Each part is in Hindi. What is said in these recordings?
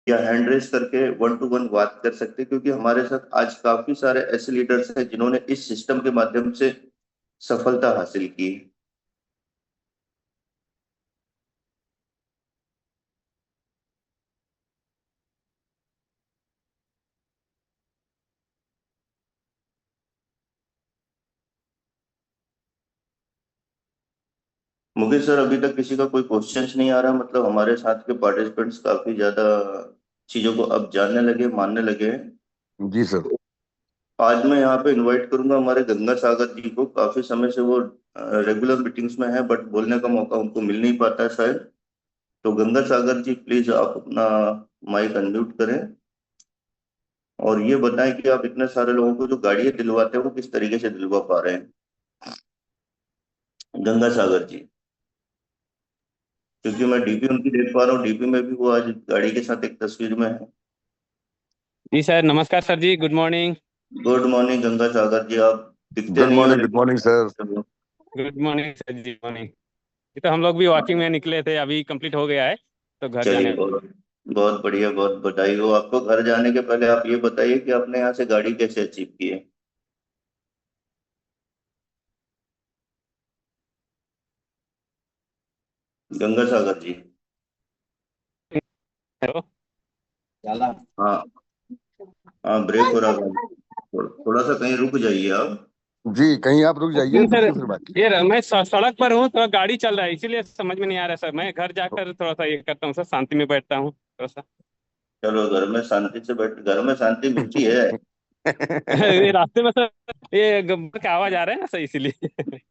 या हैंड रेस करके वन टू वन बात कर सकते हैं, क्योंकि हमारे साथ आज काफी सारे ऐसे लीडर्स हैं जिन्होंने इस सिस्टम के माध्यम से सफलता हासिल की। मुकेश सर, अभी तक किसी का कोई क्वेश्चंस नहीं आ रहा, मतलब हमारे साथ के पार्टिसिपेंट्स काफी ज्यादा चीजों को अब जानने लगे, मानने लगे हैं। जी सर। आज मैं यहाँ पे इनवाइट करूंगा हमारे गंगा सागर जी को। काफी समय से वो रेगुलर मीटिंग्स में है, बट बोलने का मौका उनको मिल नहीं पाता है शायद। तो गंगा सागर जी, प्लीज आप अपना माइक अनम्यूट करें और ये बताएं कि आप इतने सारे लोगों को जो गाड़ियां दिलवाते हैं वो किस तरीके से दिलवा पा रहे हैं, गंगा सागर जी। क्योंकि मैं डीपी उनकी देख पा रहा हूँ, डीपी में भी वो आज गाड़ी के साथ एक तस्वीर में है। जी सर, नमस्कार सर जी, good morning. Good morning Ganga Sagar ji, आप दिखते गुड नहीं हो मॉर्निंग, गुड लेकिन। Morning sir. Good morning sir जी, मॉर्निंग। ये तो हम लोग भी वॉकिंग में निकले थे, अभी कंप्लीट हो गया है तो घर चलिए, जाने। बहुत बहुत बढ़िया, बहुत बधाई हो आपको। घर जाने के पहले आप ये बताइए कि आपने यहाँ से गाड़ी कैसे अचीव की है, गंगा सागर जी। हेलो। हाँ, हाँ, ब्रेक हो रहा है। थोड़ा सा कहीं रुक जाइए आप। जी, कहीं आप रुक जाइए, नहीं रुक सर, के फिर बात कीजिए। ये मैं सड़क पर हूँ, थोड़ा गाड़ी चल रहा है इसीलिए समझ में नहीं आ रहा सर। मैं घर जाकर थोड़ा सा ये करता हूँ सर, शांति में बैठता हूँ थोड़ा सा। चलो, घर में शांति से बैठ, घर में शांति मिलती है। ये रास्ते में सर, ये गब्बर का आवाज आ रहा है ना सर, इसीलिए।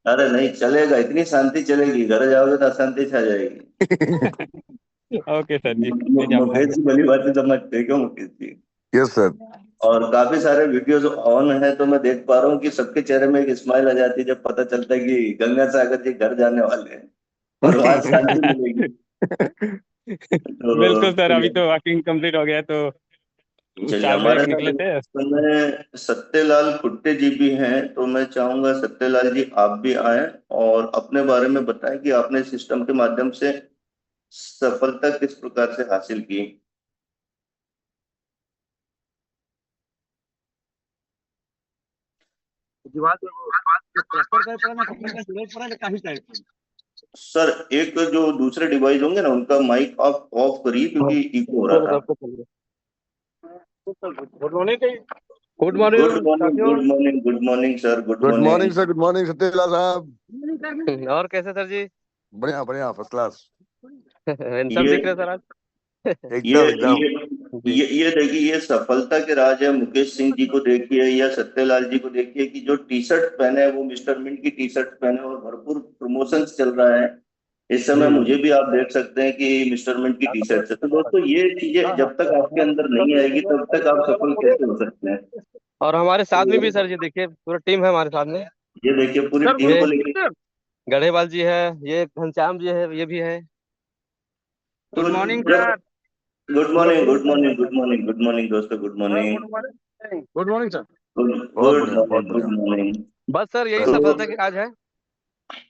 अरे नहीं चलेगा, इतनी शांति चलेगी, घर जाओगे तो अशांति छा जाएगी। ओके सर जी, ले जाऊंगा। मुकेश जी भली बात समझते हैं, क्यों मुकेश जी? Yes sir. और काफी सारे वीडियोस ऑन है, तो मैं देख पा रहा हूँ कि सबके चेहरे में एक स्माइल आ जाती है जब पता चलता है कि गंगा सागर जी घर जाने वाले हैं और वहां शांति मिलेगी। बिल्कुल तो सर, अभी तो वॉकिंग कंप्लीट हो गया तो चलिए, 4 बजे हमारे के साथ निकले इस थे। समय सत्यलाल खुट्टे जी भी हैं, तो मैं चाहूंगा सत्यलाल जी आप भी आए और अपने बारे में बताएं कि आपने सिस्टम के माध्यम से सफलता किस प्रकार से हासिल की। सर, एक जो दूसरे डिवाइस होंगे ना, उनका माइक आप ऑफ करिए क्योंकि इको हो रहा था। Good morning. Good good morning morning, साथियों। Good morning, good morning sir, good good morning. Morning sir, good morning Satyalal साहब। और कैसे सर जी? बढ़िया बढ़िया, फर्स्ट क्लास। हैंडसम ये दिख रहे सर आज। ये एकदम एकदम। ये जी। ये देखिए, ये सफलता के राज है। मुकेश सिंह जी को देखिए या सत्यलाल जी को देखिए कि जो टी शर्ट पहने हैं वो मिस्टर मिंट की टी शर्ट पहने और भरपूर प्रमोशंस चल रहा है इस समय। जी मुझे भी आप देख सकते हैं कि मिस्टर मिंट की टी शर्ट है। तो दोस्तों, ये चीजें जब तक आपके अंदर नहीं आएगी तब तक आप सफल कैसे हो सकते हैं? और हमारे साथ में तो भी सर जी, देखिए पूरा टीम है हमारे साथ में। ये देखिए, पूरी सर टीम ये को लेकर। गढ़ेवाल जी है, ये घनश्याम जी है, ये भी है। तो गुड मॉर्निंग जब sir. Good morning, good morning, good morning, good morning दोस्तों, good morning. Good morning sir. Good बहुत गुड बढ़िया, बहुत मॉर्निंग, गुड बढ़िया। मॉर्निंग। बस सर, यही तो सफलता की राज है।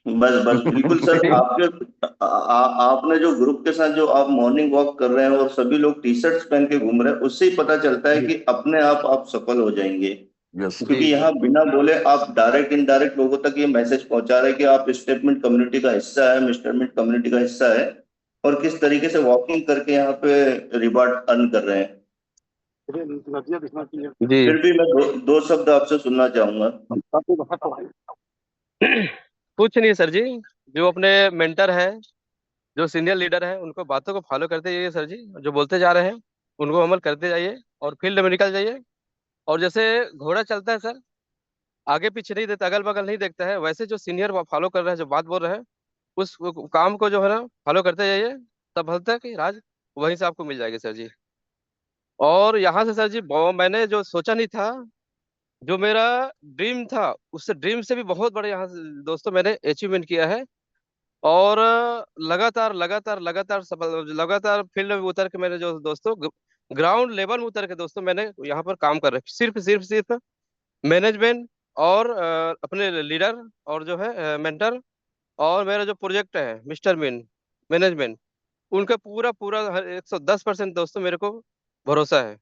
बस बस बिल्कुल सर, आपके आपने जो ग्रुप के साथ जो आप मॉर्निंग वॉक कर रहे हैं और सभी लोग टी शर्ट्स पहन के घूम रहे हैं, उससे ही पता चलता है जी कि अपने आप सफल हो जाएंगे। Yes sir. क्योंकि जी जी। यहाँ बिना बोले आप डायरेक्ट इनडायरेक्ट लोगों तक ये मैसेज पहुंचा रहे हैं कि आप स्टेटमेंट कम्युनिटी का हिस्सा है, मिस्टरमेंट कम्युनिटी का हिस्सा है, और किस तरीके से वॉकिंग करके यहाँ पे रिवार्ड अर्न कर रहे हैं। जी। फिर भी मैं दो शब्द आपसे सुनना चाहूंगा। कुछ नहीं सर जी, जो अपने मेंटर है, जो सीनियर लीडर है, उनको बातों को फॉलो करते जाइए सर जी। जो बोलते जा रहे हैं उनको अमल करते जाइए और फील्ड में निकल जाइए। और जैसे घोड़ा चलता है सर, आगे पीछे नहीं देखता, अगल बगल नहीं देखता है, वैसे जो सीनियर फॉलो कर रहे हैं, जो बात बोल रहे हैं, उस काम को जो है ना फॉलो करते जाइए। सफलता की राज वहीं से आपको मिल जाएगी सर जी। और यहाँ से सर जी, मैंने जो सोचा नहीं था, जो मेरा ड्रीम था, उससे ड्रीम से भी बहुत बड़े यहाँ से दोस्तों मैंने अचीवमेंट किया है। और लगातार लगातार लगातार सफल, लगातार फील्ड में उतर के मेरे जो दोस्तों, ग्राउंड लेवल में उतर के दोस्तों मैंने यहाँ पर काम कर रहे हैं, सिर्फ सिर्फ सिर्फ मैनेजमेंट और अपने लीडर और जो है मेंटर, और मेरा जो प्रोजेक्ट है मिस्टर मिन मैनेजमेंट, उनका पूरा पूरा 110% दोस्तों मेरे को भरोसा है।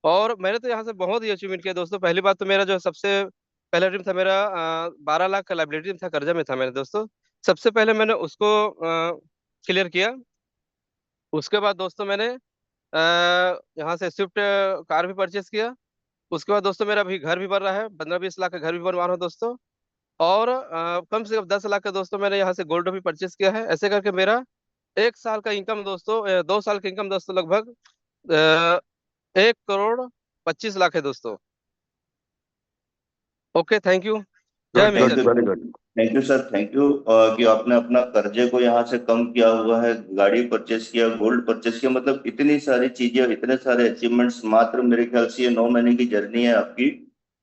और मैंने तो यहाँ से बहुत ही अचीवमेंट किया दोस्तों। पहली बात तो मेरा जो सबसे पहला ड्रीम था मेरा, 12 लाख का लाइबिलिटी था, कर्जा में था मैंने दोस्तों। सबसे पहले मैंने उसको क्लियर किया। उसके बाद दोस्तों मैंने यहाँ से स्विफ्ट कार भी परचेस किया। उसके बाद दोस्तों मेरा अभी घर भी बन रहा है, 15-20 लाख का घर भी बनवा रहा हूँ दोस्तों। और कम से कम 10 लाख का दोस्तों मैंने यहाँ से गोल्ड भी परचेस किया है। ऐसे करके मेरा 1 साल का इनकम दोस्तों, 2 साल का इनकम दोस्तों लगभग 1 करोड़ 25 लाख है दोस्तों। Okay, thank you. जय good thank good mister. You very good. Thank you sir, thank you कि आपने अपना कर्जे को यहाँ से कम किया हुआ है, गाड़ी परचेस किया, गोल्ड परचेस किया, मतलब इतनी सारी चीजें और इतने सारे अचीवमेंट्स मात्र मेरे ख्याल से ये 9 महीने की जर्नी है आपकी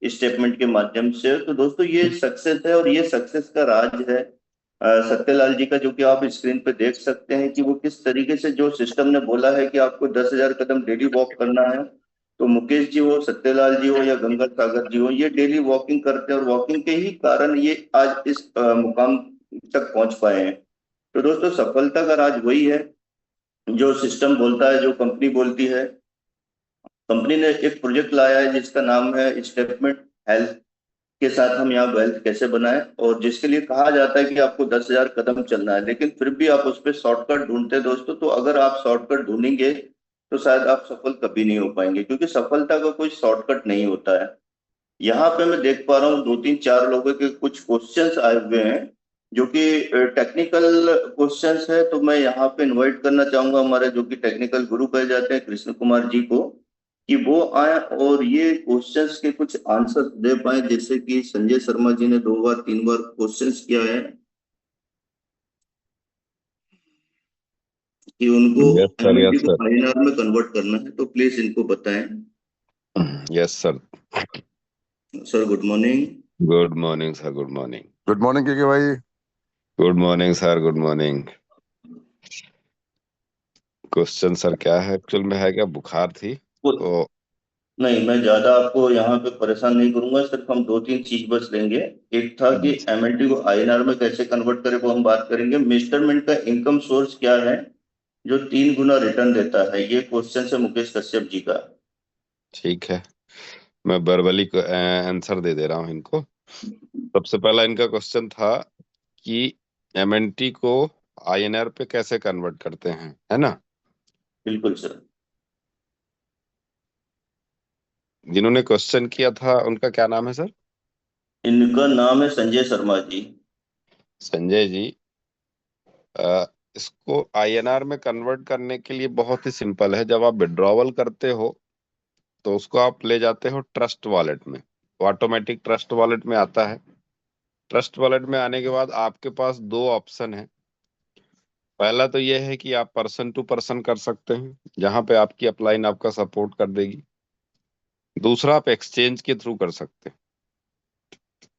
स्टेटमेंट के माध्यम से। तो दोस्तों ये सक्सेस है और ये सक्सेस का राज है सत्यलाल जी का, जो कि आप स्क्रीन पे देख सकते हैं कि वो किस तरीके से, जो सिस्टम ने बोला है कि आपको 10,000 कदम डेली वॉक करना है, तो मुकेश जी हो, सत्यलाल जी हो या गंगा सागर जी हो, ये डेली वॉकिंग करते हैं और वॉकिंग के ही कारण ये आज इस मुकाम तक पहुंच पाए हैं। तो दोस्तों सफलता का राज वही है जो सिस्टम बोलता है, जो कंपनी बोलती है। कंपनी ने एक प्रोजेक्ट लाया है जिसका नाम है स्टेटमेंट हेल्थ के साथ हम यहाँ वेल्थ कैसे बनाएं, और जिसके लिए कहा जाता है कि आपको 10,000 कदम चलना है, लेकिन फिर भी आप उस पर शॉर्टकट ढूंढते हैं दोस्तों। तो अगर आप शॉर्टकट ढूंढेंगे तो शायद आप सफल कभी नहीं हो पाएंगे, क्योंकि सफलता का कोई शॉर्टकट नहीं होता है। यहाँ पे मैं देख पा रहा हूँ 2-3-4 लोगों के कुछ क्वेश्चंस आए हुए हैं जो कि टेक्निकल क्वेश्चंस है। तो मैं यहाँ पे इनवाइट करना चाहूंगा हमारे जो कि टेक्निकल गुरु कहे जाते हैं कृष्ण कुमार जी को, कि वो आए और ये क्वेश्चंस के कुछ आंसर दे पाए। जैसे कि संजय शर्मा जी ने 2 बार 3 बार क्वेश्चंस किया है कि उनको यस सर, एमएनटी यस को सर, आईएनआर में कन्वर्ट करना है, तो प्लीज इनको बताएं। Yes sir. Sir good morning. Good morning sir, good morning. Good morning के भाई। Good morning sir, good morning. Question sir क्या है, एक्चुअल में है क्या, बुखार थी तो। नहीं, मैं ज्यादा आपको यहाँ पे परेशान नहीं करूंगा, सिर्फ हम 2-3 चीज बस लेंगे। एक था कि एमएनटी को आईएनआर में कैसे कन्वर्ट करें, वो हम बात करेंगे। मेजरमेंट का इनकम सोर्स क्या है जो 3 गुना रिटर्न देता है, ये क्वेश्चन है मुकेश कश्यप जी का। ठीक है, मैं वर्बली को आंसर दे रहा हूँ इनको। सबसे पहला इनका क्वेश्चन था कि एमएनटी को आईएनआर पे कैसे कन्वर्ट करते हैं, है ना। बिल्कुल सर। जिन्होंने क्वेश्चन किया था उनका क्या नाम है सर। इनका नाम है संजय शर्मा जी। संजय जी। अ, इसको आईएनआर में कन्वर्ट करने के लिए बहुत ही सिंपल है। जब आप विड्रॉवल करते हो तो उसको आप ले जाते हो ट्रस्ट वॉलेट में, ऑटोमेटिक ट्रस्ट वॉलेट में आता है। ट्रस्ट वॉलेट में आने के बाद आपके पास दो ऑप्शन है। पहला तो यह है कि आप पर्सन टू पर्सन कर सकते हैं, जहां पे आपकी अपलाइन आपका सपोर्ट कर देगी। दूसरा आप एक्सचेंज के थ्रू कर सकते हैं।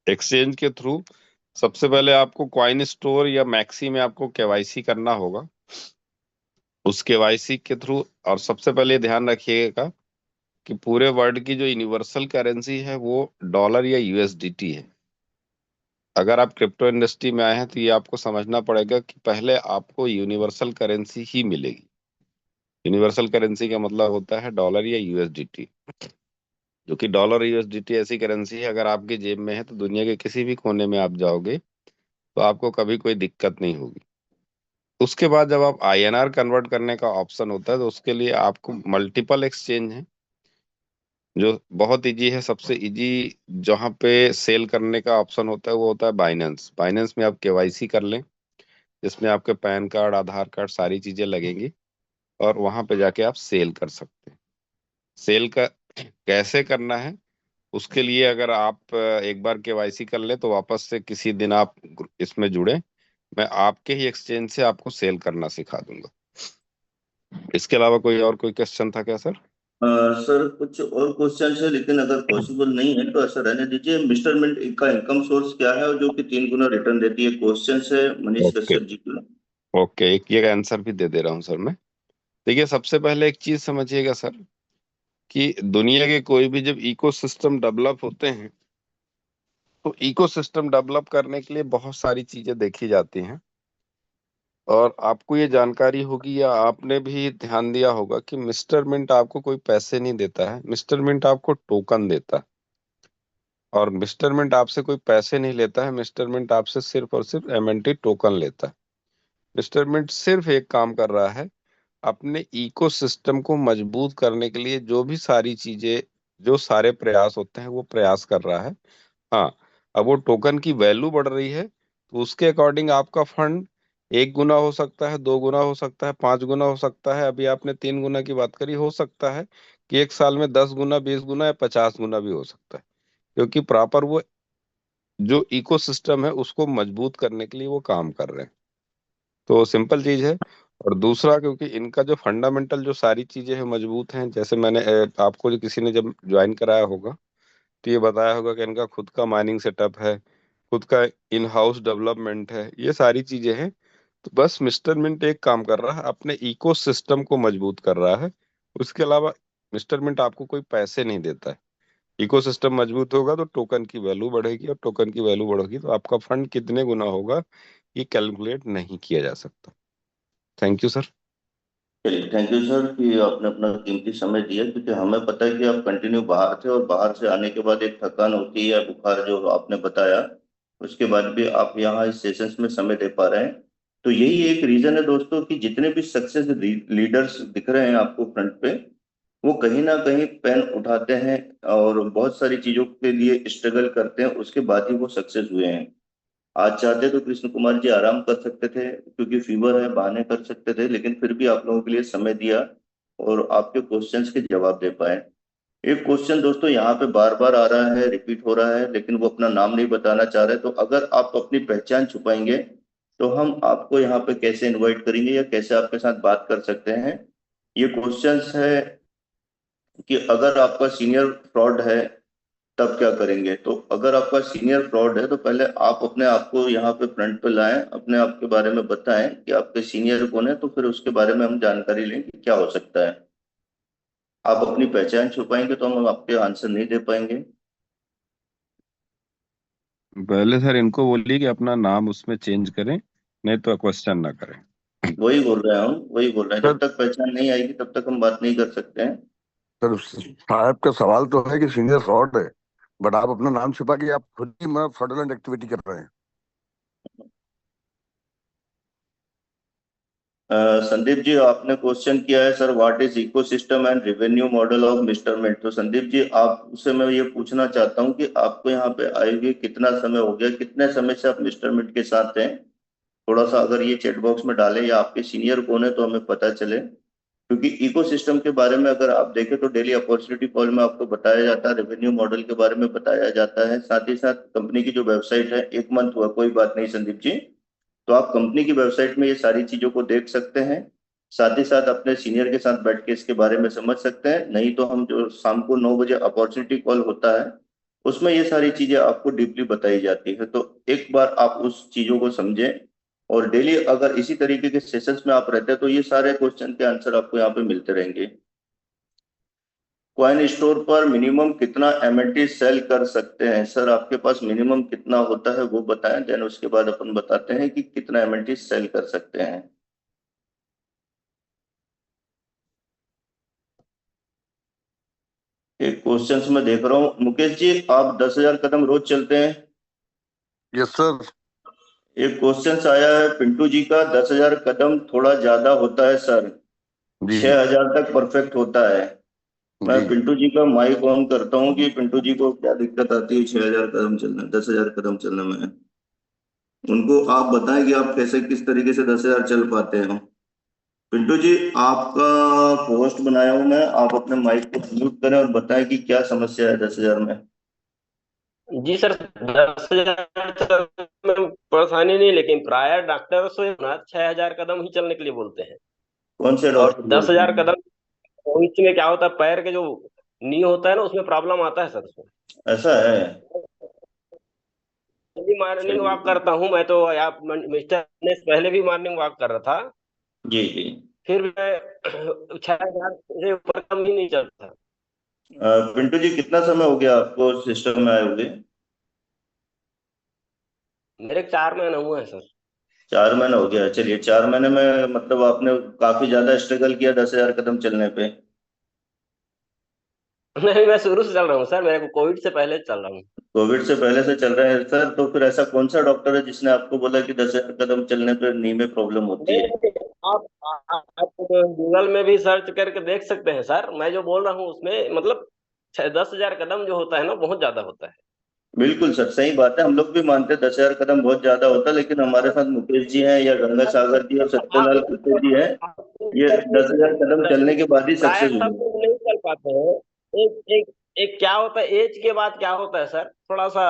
एक्सचेंज के थ्रू सबसे पहले आपको कॉइन स्टोर या मैक्सी में आपको केवाईसी करना होगा। उस केवाईसी के थ्रू, और सबसे पहले ध्यान रखिएगा कि पूरे वर्ल्ड की जो यूनिवर्सल करेंसी है वो डॉलर या यूएसडीटी है। अगर आप क्रिप्टो इंडस्ट्री में आए हैं तो ये आपको समझना पड़ेगा कि पहले आपको यूनिवर्सल करेंसी ही मिलेगी। यूनिवर्सल करेंसी का मतलब होता है डॉलर या यूएसडीटी, जो कि डॉलर यूएसडीटी ऐसी करेंसी है, अगर आपकी जेब में है तो दुनिया के किसी भी कोने में आप जाओगे तो आपको कभी कोई दिक्कत नहीं होगी। उसके बाद जब आप आईएनआर कन्वर्ट करने का ऑप्शन होता है तो उसके लिए आपको मल्टीपल एक्सचेंज है जो बहुत इजी है। सबसे इजी जहाँ पे सेल करने का ऑप्शन होता है वो होता है बाइनेंस। बाइनेंस में आप केवाईसी कर लें, जिसमें आपके पैन कार्ड, आधार कार्ड, सारी चीजें लगेंगी, और वहां पे जाके आप सेल कर सकते हैं। सेल का कैसे करना है, उसके लिए अगर आप एक बार केवाईसी कर ले तो वापस से किसी दिन आप इसमें जुड़े, मैं आपके ही एक्सचेंज से आपको सेल करना सिखा दूंगा। इसके अलावा कोई और कोई क्वेश्चन था क्या सर। सर कुछ और क्वेश्चन है, लेकिन अगर पॉसिबल नहीं है तो ऐसा रहने दीजिए। मिस्टर मिंट का इनकम सोर्स क्या है और जो कि 3 गुना रिटर्न देती है, क्वेश्चन है मनीष ओके, कश्यप जी का। ओके, एक ये आंसर भी दे रहा हूँ सर मैं। देखिए, सबसे पहले एक चीज समझिएगा सर कि दुनिया के कोई भी जब इकोसिस्टम डेवलप होते हैं तो इकोसिस्टम डेवलप करने के लिए बहुत सारी चीजें देखी जाती हैं। और आपको ये जानकारी होगी या आपने भी ध्यान दिया होगा कि मिस्टर मिंट आपको कोई पैसे नहीं देता है, मिस्टर मिंट आपको टोकन देता है। और मिस्टर मिंट आपसे कोई पैसे नहीं लेता है, मिस्टर मिंट आपसे सिर्फ और सिर्फ एमएनटी टोकन लेता है। मिस्टर मिंट सिर्फ एक काम कर रहा है, अपने इकोसिस्टम को मजबूत करने के लिए जो भी सारी चीजें, जो सारे प्रयास होते हैं वो प्रयास कर रहा है। हाँ, अब वो टोकन की वैल्यू बढ़ रही है तो उसके अकॉर्डिंग आपका फंड 1 गुना हो सकता है, 2 गुना हो सकता है, 5 गुना हो सकता है। अभी आपने 3 गुना की बात करी, हो सकता है कि एक साल में 10 गुना, 20 गुना या 50 गुना भी हो सकता है, क्योंकि प्रॉपर वो जो इकोसिस्टम है उसको मजबूत करने के लिए वो काम कर रहे हैं। तो सिंपल चीज है। और दूसरा, क्योंकि इनका जो फंडामेंटल जो सारी चीजें हैं मजबूत हैं, जैसे मैंने आपको जो किसी ने जब ज्वाइन कराया होगा तो ये बताया होगा कि इनका खुद का माइनिंग सेटअप है, खुद का इन हाउस डेवलपमेंट है, ये सारी चीजें हैं। तो बस मिस्टर मिंट एक काम कर रहा है, अपने इकोसिस्टम को मजबूत कर रहा है। उसके अलावा मिस्टर मिंट आपको कोई पैसे नहीं देता है। इकोसिस्टम मजबूत होगा तो टोकन की वैल्यू बढ़ेगी, और टोकन की वैल्यू बढ़ेगी तो आपका फंड कितने गुना होगा ये कैलकुलेट नहीं किया जा सकता। Thank you sir. चलिए, थैंक यू सर कि आपने अपना कीमती समय दिया, क्योंकि हमें पता है कि आप कंटिन्यू बाहर थे और बाहर से आने के बाद एक थकान होती है या बुखार जो आपने बताया, उसके बाद भी आप यहाँ इस सेशंस में समय दे पा रहे हैं। तो यही एक रीजन है दोस्तों कि जितने भी सक्सेस लीडर्स दिख रहे हैं आपको फ्रंट पे, वो कहीं ना कहीं पेन उठाते हैं और बहुत सारी चीजों के लिए स्ट्रगल करते हैं, उसके बाद ही वो सक्सेस हुए हैं। आज चाहते तो कृष्ण कुमार जी आराम कर सकते थे, क्योंकि फीवर है, बहाने कर सकते थे, लेकिन फिर भी आप लोगों के लिए समय दिया और आपके क्वेश्चंस के जवाब दे पाए। एक क्वेश्चन दोस्तों यहाँ पे बार बार आ रहा है, रिपीट हो रहा है, लेकिन वो अपना नाम नहीं बताना चाह रहे। तो अगर आप अपनी पहचान छुपाएंगे तो हम आपको यहाँ पे कैसे इनवाइट करेंगे या कैसे आपके साथ बात कर सकते हैं। ये क्वेश्चंस है कि अगर आपका सीनियर फ्रॉड है तब क्या करेंगे। तो अगर आपका सीनियर फ्रॉड है तो पहले आप अपने आप को यहाँ पे फ्रंट पे लाएं, अपने आप के बारे में बताएं कि आपके सीनियर कौन है, तो फिर उसके बारे में हम जानकारी लें कि क्या हो सकता है। आप अपनी पहचान छुपाएंगे तो हम आपके आंसर नहीं दे पाएंगे। पहले सर इनको बोलिए कि अपना नाम उसमें चेंज करें, नहीं तो क्वेश्चन ना करें। वही बोल रहे हैं हम, वही बोल रहे हैं, सर जब तक पहचान नहीं आएगी तब तक हम बात नहीं कर सकते हैं। सर साहब का सवाल तो है कि सीनियर फ्रॉड है, बट आप अपना नाम छिपा के आप खुद ही मतलब फ्रॉडुलेंट एक्टिविटी कर रहे हैं। संदीप जी, आपने क्वेश्चन किया है sir, what is ecosystem and revenue model of Mister Mint. तो संदीप जी, आपसे मैं ये पूछना चाहता हूँ कि आपको यहाँ पे आए हुए कितना समय हो गया, कितने समय से आप मिस्टर मिंट के साथ हैं। थोड़ा सा अगर ये चैट बॉक्स में डालें या आपके सीनियर कौन है तो हमें पता चले, क्योंकि इकोसिस्टम के बारे में अगर आप देखें तो डेली अपॉर्चुनिटी कॉल में आपको बताया जाता है, रेवेन्यू मॉडल के बारे में बताया जाता है, साथ ही साथ कंपनी की जो वेबसाइट है, 1 मंथ हुआ कोई बात नहीं संदीप जी, तो आप कंपनी की वेबसाइट में ये सारी चीजों को देख सकते हैं। साथ ही साथ अपने सीनियर के साथ बैठ के इसके बारे में समझ सकते हैं। नहीं तो हम जो शाम को 9 बजे अपॉर्चुनिटी कॉल होता है उसमें ये सारी चीजें आपको डीपली बताई जाती है। तो एक बार आप उस चीजों को समझें, और डेली अगर इसी तरीके के सेशंस में आप रहते हैं तो ये सारे क्वेश्चन के आंसर आपको यहाँ पे मिलते रहेंगे। कॉइन स्टोर पर मिनिमम कितना एमएनटी सेल कर सकते हैं सर, आपके पास मिनिमम कितना होता है वो बताएं, देन उसके बाद अपन बताते हैं कि कितना एमएनटी सेल कर सकते हैं। एक क्वेश्चंस में देख रहा हूँ, मुकेश जी आप 10,000 कदम रोज चलते हैं। Yes sir. एक क्वेश्चंस आया है पिंटू जी का, 10,000 कदम थोड़ा ज्यादा होता है सर, जी 6,000 तक परफेक्ट होता है। मैं जी। पिंटू जी का माइक ऑन करता हूँ कि पिंटू जी को क्या दिक्कत आती है 6,000 कदम चलने, 10,000 कदम चलने में। उनको आप बताएं कि आप कैसे किस तरीके से 10,000 चल पाते हैं। पिंटू जी, आपका पोस्ट बनाया हूं मैं, आप अपने माइक को म्यूट करें और बताएं कि क्या समस्या है 10,000 में। जी सर, 10,000 तक में परेशानी नहीं, लेकिन प्राय डॉक्टर से ना 6,000 कदम ही चलने के लिए बोलते हैं। कौन से और डॉक्टर दस बोलते हजार हैं? कदम इसमें क्या होता है, पैर के जो नी होता है ना उसमें प्रॉब्लम आता है सर उसमें। ऐसा है? भी मॉर्निंग वॉक चलिए। करता हूँ मैं तो, आप मिस्टर ने पहले भी मॉर्निंग वॉक कर रहा था, जी जी। फिर भी मैं 6,000 से ऊपर कम ही नहीं चलता। पिंटू जी, कितना समय हो गया आपको सिस्टम में आए हुए? मेरे 4 महीना हुआ है सर। 4 महीना हो गया। चलिए 4 महीने में मतलब आपने काफी ज्यादा स्ट्रगल किया 10,000 कदम चलने पे। नहीं, मैं शुरू से चल रहा हूँ सर, मेरे को कोविड से पहले चल रहा हूँ। कोविड से पहले से चल रहे हैं सर, तो फिर ऐसा कौन सा डॉक्टर है जिसने आपको बोला कि 10,000 कदम चलने पे नी में प्रॉब्लम होती नहीं है? नहीं, आप गूगल में भी सर्च करके देख सकते हैं सर, मैं जो बोल रहा हूँ उसमें मतलब 10,000 कदम जो होता है ना बहुत ज्यादा होता है। बिल्कुल सर, सही बात है। हम लोग भी मानते हैं 10,000 कदम बहुत ज्यादा होता है, लेकिन हमारे साथ मुकेश जी हैं या गंगा सागर जी और सत्यलाल कुत्ते जी हैं, ये 10,000 कदम चलने के बाद ही प्राय सक्सेस हुए सब हैं। लोग नहीं चल पाते हैं। एक एक एक क्या होता है, एज के बाद क्या होता है सर, थोड़ा सा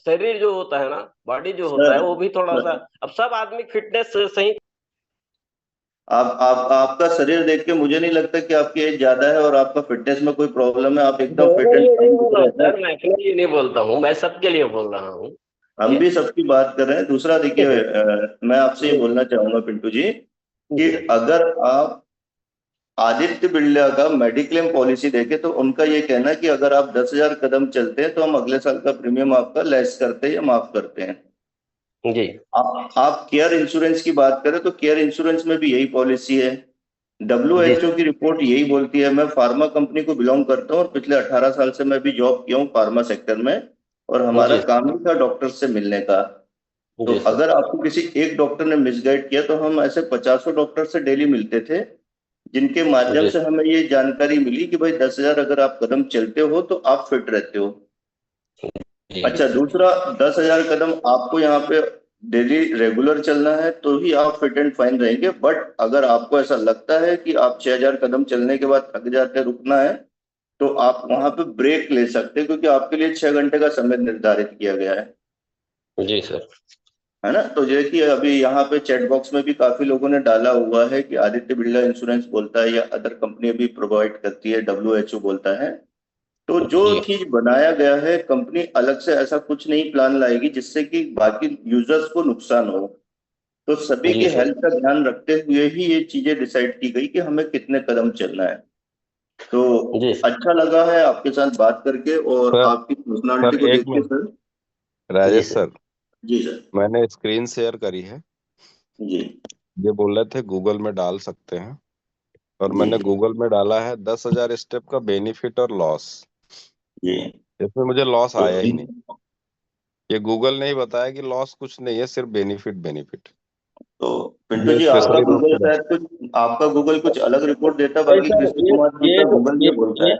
शरीर जो होता है ना, बॉडी जो होता है सर, वो भी थोड़ा सा, अब सब आदमी फिटनेस सही। आप आपका शरीर देख के मुझे नहीं लगता कि आपकी एज ज्यादा है और आपका फिटनेस में कोई प्रॉब्लम है। आप एकदम फिट दोनों एंड लिए नहीं फाइन बोल दिख रहा रहे हूँ हैं सर। सर, मैं अपने लिए नहीं बोलता हूँ, मैं सबके लिए बोल रहा हूँ। हम ये भी सबकी बात कर रहे हैं। दूसरा देखिए, मैं आपसे ये ये- बोलना चाहूंगा पिंटू जी कि ये- अगर आप आदित्य बिरला का मेडिक्लेम पॉलिसी देखें तो उनका ये कहना है कि अगर आप 10,000 कदम चलते हैं तो हम अगले साल का प्रीमियम आपका लेस करते हैं या माफ करते हैं। जी आप केयर इंश्योरेंस की बात करें तो केयर इंश्योरेंस में भी यही पॉलिसी है। जी WHO की रिपोर्ट यही बोलती है। मैं फार्मा कंपनी को बिलोंग करता हूँ और पिछले 18 साल से मैं भी जॉब किया हूँ फार्मा सेक्टर में, और हमारा जी काम ही था डॉक्टर से मिलने का। तो जी सर। अगर आपको किसी एक डॉक्टर ने मिसगाइड किया तो हम ऐसे 50 डॉक्टर से डेली मिलते थे, जिनके माध्यम जी से हमें ये जानकारी मिली कि भाई 10,000 अगर आप कदम चलते हो तो आप फिट रहते हो। जी अच्छा, दूसरा, 10,000 कदम आपको यहाँ पे डेली रेगुलर चलना है तो ही आप फिट एंड फाइन रहेंगे। बट अगर आपको ऐसा लगता है कि आप 6,000 कदम चलने के बाद थक जाते हैं, रुकना है, तो आप वहां पे ब्रेक ले सकते हैं, क्योंकि आपके लिए 6 घंटे का समय निर्धारित किया गया जी सर। है ना। तो जैसे कि अभी यहाँ पे चैट बॉक्स में भी काफी लोगों ने डाला हुआ है कि आदित्य बिरला इंश्योरेंस बोलता है या अदर कंपनी भी प्रोवाइड करती है, WHO बोलता है। तो जो जी चीज बनाया गया है, कंपनी अलग से ऐसा कुछ नहीं प्लान लाएगी जिससे कि बाकी यूजर्स को नुकसान हो। तो सभी जी की सर। हेल्थ का ध्यान रखते हुए ही ये चीजें डिसाइड की गई कि हमें कितने कदम चलना है। तो जी अच्छा लगा है आपके साथ बात करके और सर आपकी पर्सनालिटी सर को एक देख के मिनट, सर। जी राजेश सर। सर, जी सर। मैंने स्क्रीन शेयर करी है। जी ये बोल रहे थे गूगल में डाल सकते हैं, और जी मैंने गूगल में डाला है 10,000 स्टेप का बेनिफिट और लॉस। जी। इसमें मुझे लॉस तो आया ही नहीं। ये गूगल ने ही बताया कि लॉस कुछ नहीं है, सिर्फ बेनिफिट बेनिफिट। तो पिंटू ये जी, स्पेशली नोट करा। आपका गूगल कुछ अलग रिपोर्ट देता है, नहीं बाकी सर, कृष्ण कुमार जी ये का जो गूगल ये बोलता है।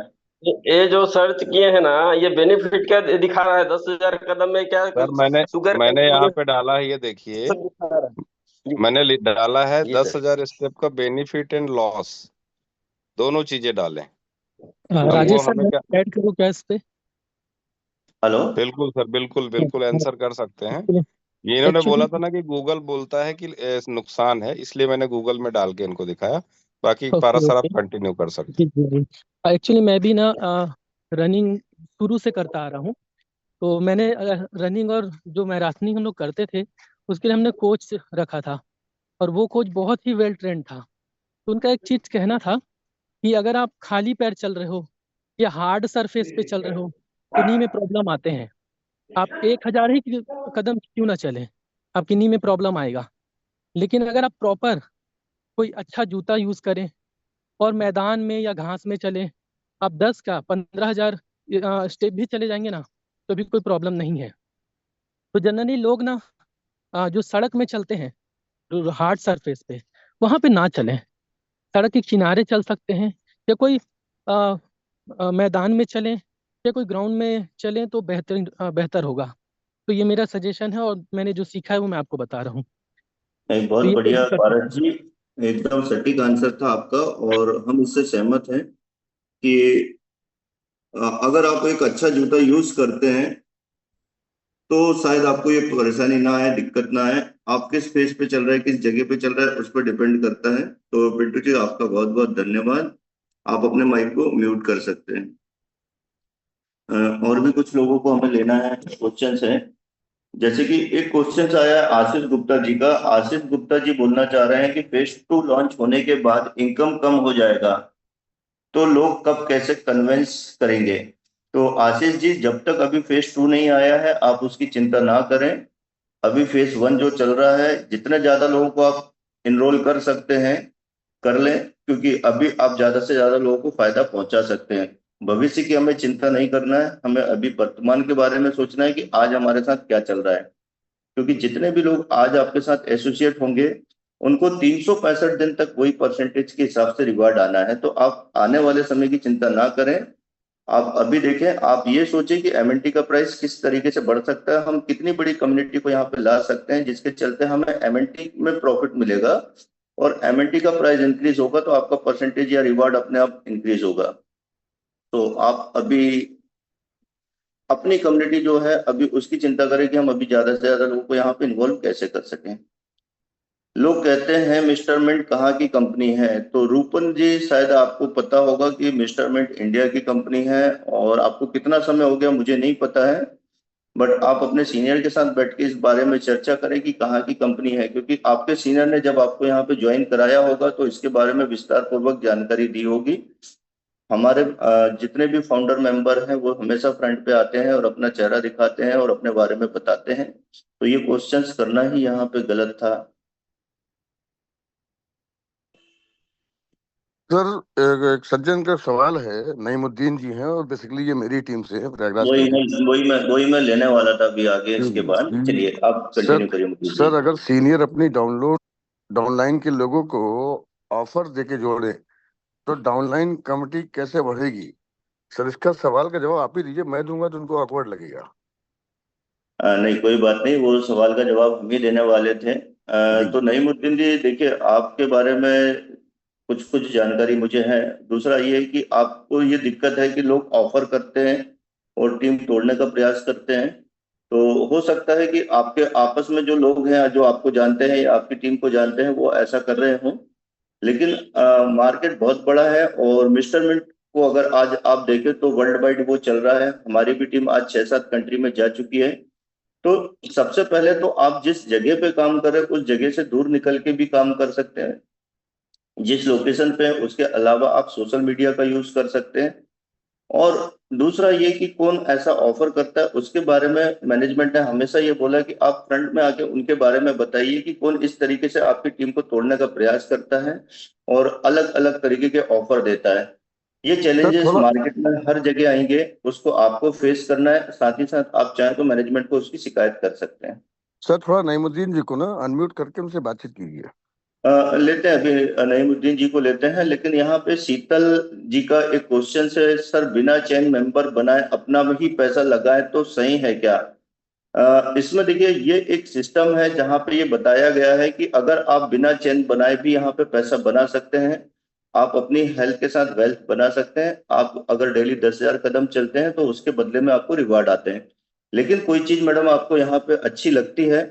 ये जो सर्च किए हैं ना, ये बेनिफिट क्या दिखा रहा है, 10,000 कदम में क्या सर कुछ मैंने शुगर मैंने कंट्रोल यहाँ में पे डाला है, ये देखिए। सब दिखा रहा है। जी मैंने डाला है जी सर। 10,000 स्टेप का बेनिफिट एंड लॉस, दोनों चीजें डालें। अब वो राजेश सर, हमें मैं क्या, ऐड करूँ क्या इस पे? हेलो। बिल्कुल सर, बिल्कुल बिल्कुल आंसर कर सकते हैं। ये इन्होंने एक्चुअली बोला था ना कि गूगल बोलता है कि नुकसान है, इसलिए मैंने गूगल में डाल के इनको दिखाया। बाकी पारा ओके सर आप ओके, कंटिन्यू कर सकते जी जी जी। एक्चुअली मैं भी ना रनिंग शुरू से करता आ रहा हूँ। तो मैंने रनिंग और जो मैराथनिंग हम लोग करते थे, उसके लिए हमने कोच रखा था। और वो कोच बहुत ही वेल ट्रेंड था। तो उनका एक चीज कहना था कि अगर आप खाली पैर चल रहे हो या हार्ड सरफेस पे चल रहे हो तो नी में प्रॉब्लम आते हैं। आप 1,000 ही कदम क्यों ना चलें, आपकी नी में प्रॉब्लम आएगा। लेकिन अगर आप प्रॉपर कोई अच्छा जूता यूज करें और मैदान में या घास में चलें, आप 10 का 15,000 स्टेप भी चले जाएंगे ना, तो भी कोई प्रॉब्लम नहीं है। तो जनरली लोग ना जो सड़क में चलते हैं, जो हार्ड सरफेस पे, वहाँ पे ना चलें। सड़क के किनारे चल सकते हैं, या कोई आ, मैदान में चलें, या कोई ग्राउंड में चलें तो बेहतर होगा। तो ये मेरा सजेशन है, और मैंने जो सीखा है वो मैं आपको बता रहा हूँ। एक तो बहुत ये कोई भी बढ़िया कर सकते पारस हैं। जी, एकदम सटीक आंसर था आपका और हम इससे सहमत हैं कि अगर आप एक अच्छा जूता यूज करते हैं तो शायद आपको ये परेशानी ना आए, दिक्कत ना आए। आप किस फेस पे चल रहे हैं, किस जगह पे चल रहे हैं, उस पर डिपेंड करता है। तो पिंटू जी, आपका बहुत बहुत धन्यवाद। आप अपने माइक को म्यूट कर सकते हैं। और भी कुछ लोगों को हमें लेना है, क्वेश्चंस हैं। जैसे कि एक क्वेश्चन आया है आशीष गुप्ता जी का। आशीष गुप्ता जी बोलना चाह रहे हैं कि फेज 2 लॉन्च होने के बाद इनकम कम हो जाएगा, तो लोग कब कैसे कन्विंस करेंगे? तो आशीष जी, जब तक अभी फेज 2 नहीं आया है आप उसकी चिंता ना करें। अभी फेज 1 जो चल रहा है, जितने ज्यादा लोगों को आप इनरोल कर सकते हैं कर लें, क्योंकि अभी आप ज्यादा से ज्यादा लोगों को फायदा पहुंचा सकते हैं। भविष्य की हमें चिंता नहीं करना है, हमें अभी वर्तमान के बारे में सोचना है कि आज हमारे साथ क्या चल रहा है। क्योंकि जितने भी लोग आज आपके साथ एसोसिएट होंगे, उनको 365 दिन तक वही परसेंटेज के हिसाब से रिवार्ड आना है। तो आप आने वाले समय की चिंता ना करें, आप अभी देखें, आप ये सोचें कि एमएनटी का प्राइस किस तरीके से बढ़ सकता है, हम कितनी बड़ी कम्युनिटी को यहाँ पे ला सकते हैं जिसके चलते हमें एमएनटी में प्रॉफिट मिलेगा, और एमएनटी का प्राइस इंक्रीज होगा तो आपका परसेंटेज या रिवार्ड अपने आप इंक्रीज होगा। तो आप अभी अपनी कम्युनिटी जो है अभी उसकी चिंता करें कि हम अभी ज्यादा से ज्यादा लोगों को यहाँ पे इन्वॉल्व कैसे कर सकें। लोग कहते हैं मिस्टर मिंट कहाँ की कंपनी है, तो रूपन जी शायद आपको पता होगा कि मिस्टर मिंट इंडिया की कंपनी है, और आपको कितना समय हो गया मुझे नहीं पता है, बट आप अपने सीनियर के साथ बैठ के इस बारे में चर्चा करें कि कहाँ की कंपनी है, क्योंकि आपके सीनियर ने जब आपको यहाँ पे ज्वाइन कराया होगा तो इसके बारे में विस्तार पूर्वक जानकारी दी होगी। हमारे जितने भी फाउंडर मेंबर हैं वो हमेशा फ्रंट पे आते हैं और अपना चेहरा दिखाते हैं और अपने बारे में बताते हैं, तो ये क्वेश्चंस करना ही यहाँ पे गलत था। सर एक सज्जन का सवाल है, नईमुद्दीन जी हैं और बेसिकली ये मेरी टीम से है, प्रयागराज की टीम। वही मैं लेने वाला था अभी आगे इसके बाद। हम्म। चलिए आप सर कंटिन्यू करिए मुकेश जी। सर अगर सीनियर अपनी डाउनलाइन के लोगों को ऑफर देके जोड़े तो डाउनलाइन कमिटी कैसे बढ़ेगी? सर इसका सवाल का जवाब आप ही दीजिए, मैं दूंगा तो उनको ऑकवर्ड लगेगा। नहीं कोई बात नहीं, वो सवाल का जवाब हम ही देने वाले थे। जी। तो नईमुद्दीन जी देखिए, आपके बारे में कुछ कुछ जानकारी मुझे है। दूसरा ये है कि आपको ये दिक्कत है कि लोग ऑफर करते हैं और टीम तोड़ने का प्रयास करते हैं। तो हो सकता है कि आपके आपस में जो लोग हैं जो आपको जानते हैं या आपकी टीम को जानते हैं वो ऐसा कर रहे हों, लेकिन मार्केट बहुत बड़ा है, और मिस्टर मिंट को अगर आज आप देखें तो वर्ल्ड वाइड वो चल रहा है। हमारी भी टीम आज 6-7 कंट्री में जा चुकी है। तो सबसे पहले तो आप जिस जगह पे काम कर रहे हैं उस जगह से दूर निकल के भी काम कर सकते हैं। जिस लोकेशन पे है उसके अलावा आप सोशल मीडिया का यूज कर सकते हैं। और दूसरा ये कि कौन ऐसा ऑफर करता है उसके बारे में मैनेजमेंट ने हमेशा ये बोला कि आप फ्रंट में आके उनके बारे में बताइए कि कौन इस तरीके से आपकी टीम को तोड़ने का प्रयास करता है और अलग अलग तरीके के ऑफर देता है। ये सर चैलेंजेस थोड़ा मार्केट में हर जगह आएंगे, उसको आपको फेस करना है। साथ ही साथ आप चाहें तो मैनेजमेंट को उसकी शिकायत कर सकते हैं। सर थोड़ा नईमुद्दीन जी को ना अनम्यूट करके उनसे बातचीत कीजिए। लेते हैं अभी नईमुद्दीन जी को लेते हैं, लेकिन यहाँ पे शीतल जी का एक क्वेश्चन है, सर बिना चैन मेंबर बनाए अपना ही पैसा लगाए तो सही है क्या? इसमें देखिए ये एक सिस्टम है जहाँ पे ये बताया गया है कि अगर आप बिना चैन बनाए भी यहाँ पे पैसा बना सकते हैं। आप अपनी हेल्थ के साथ वेल्थ बना सकते हैं। आप अगर डेली 10,000 कदम चलते हैं तो उसके बदले में आपको रिवार्ड आते हैं। लेकिन कोई चीज मैडम आपको यहाँ पे अच्छी लगती है,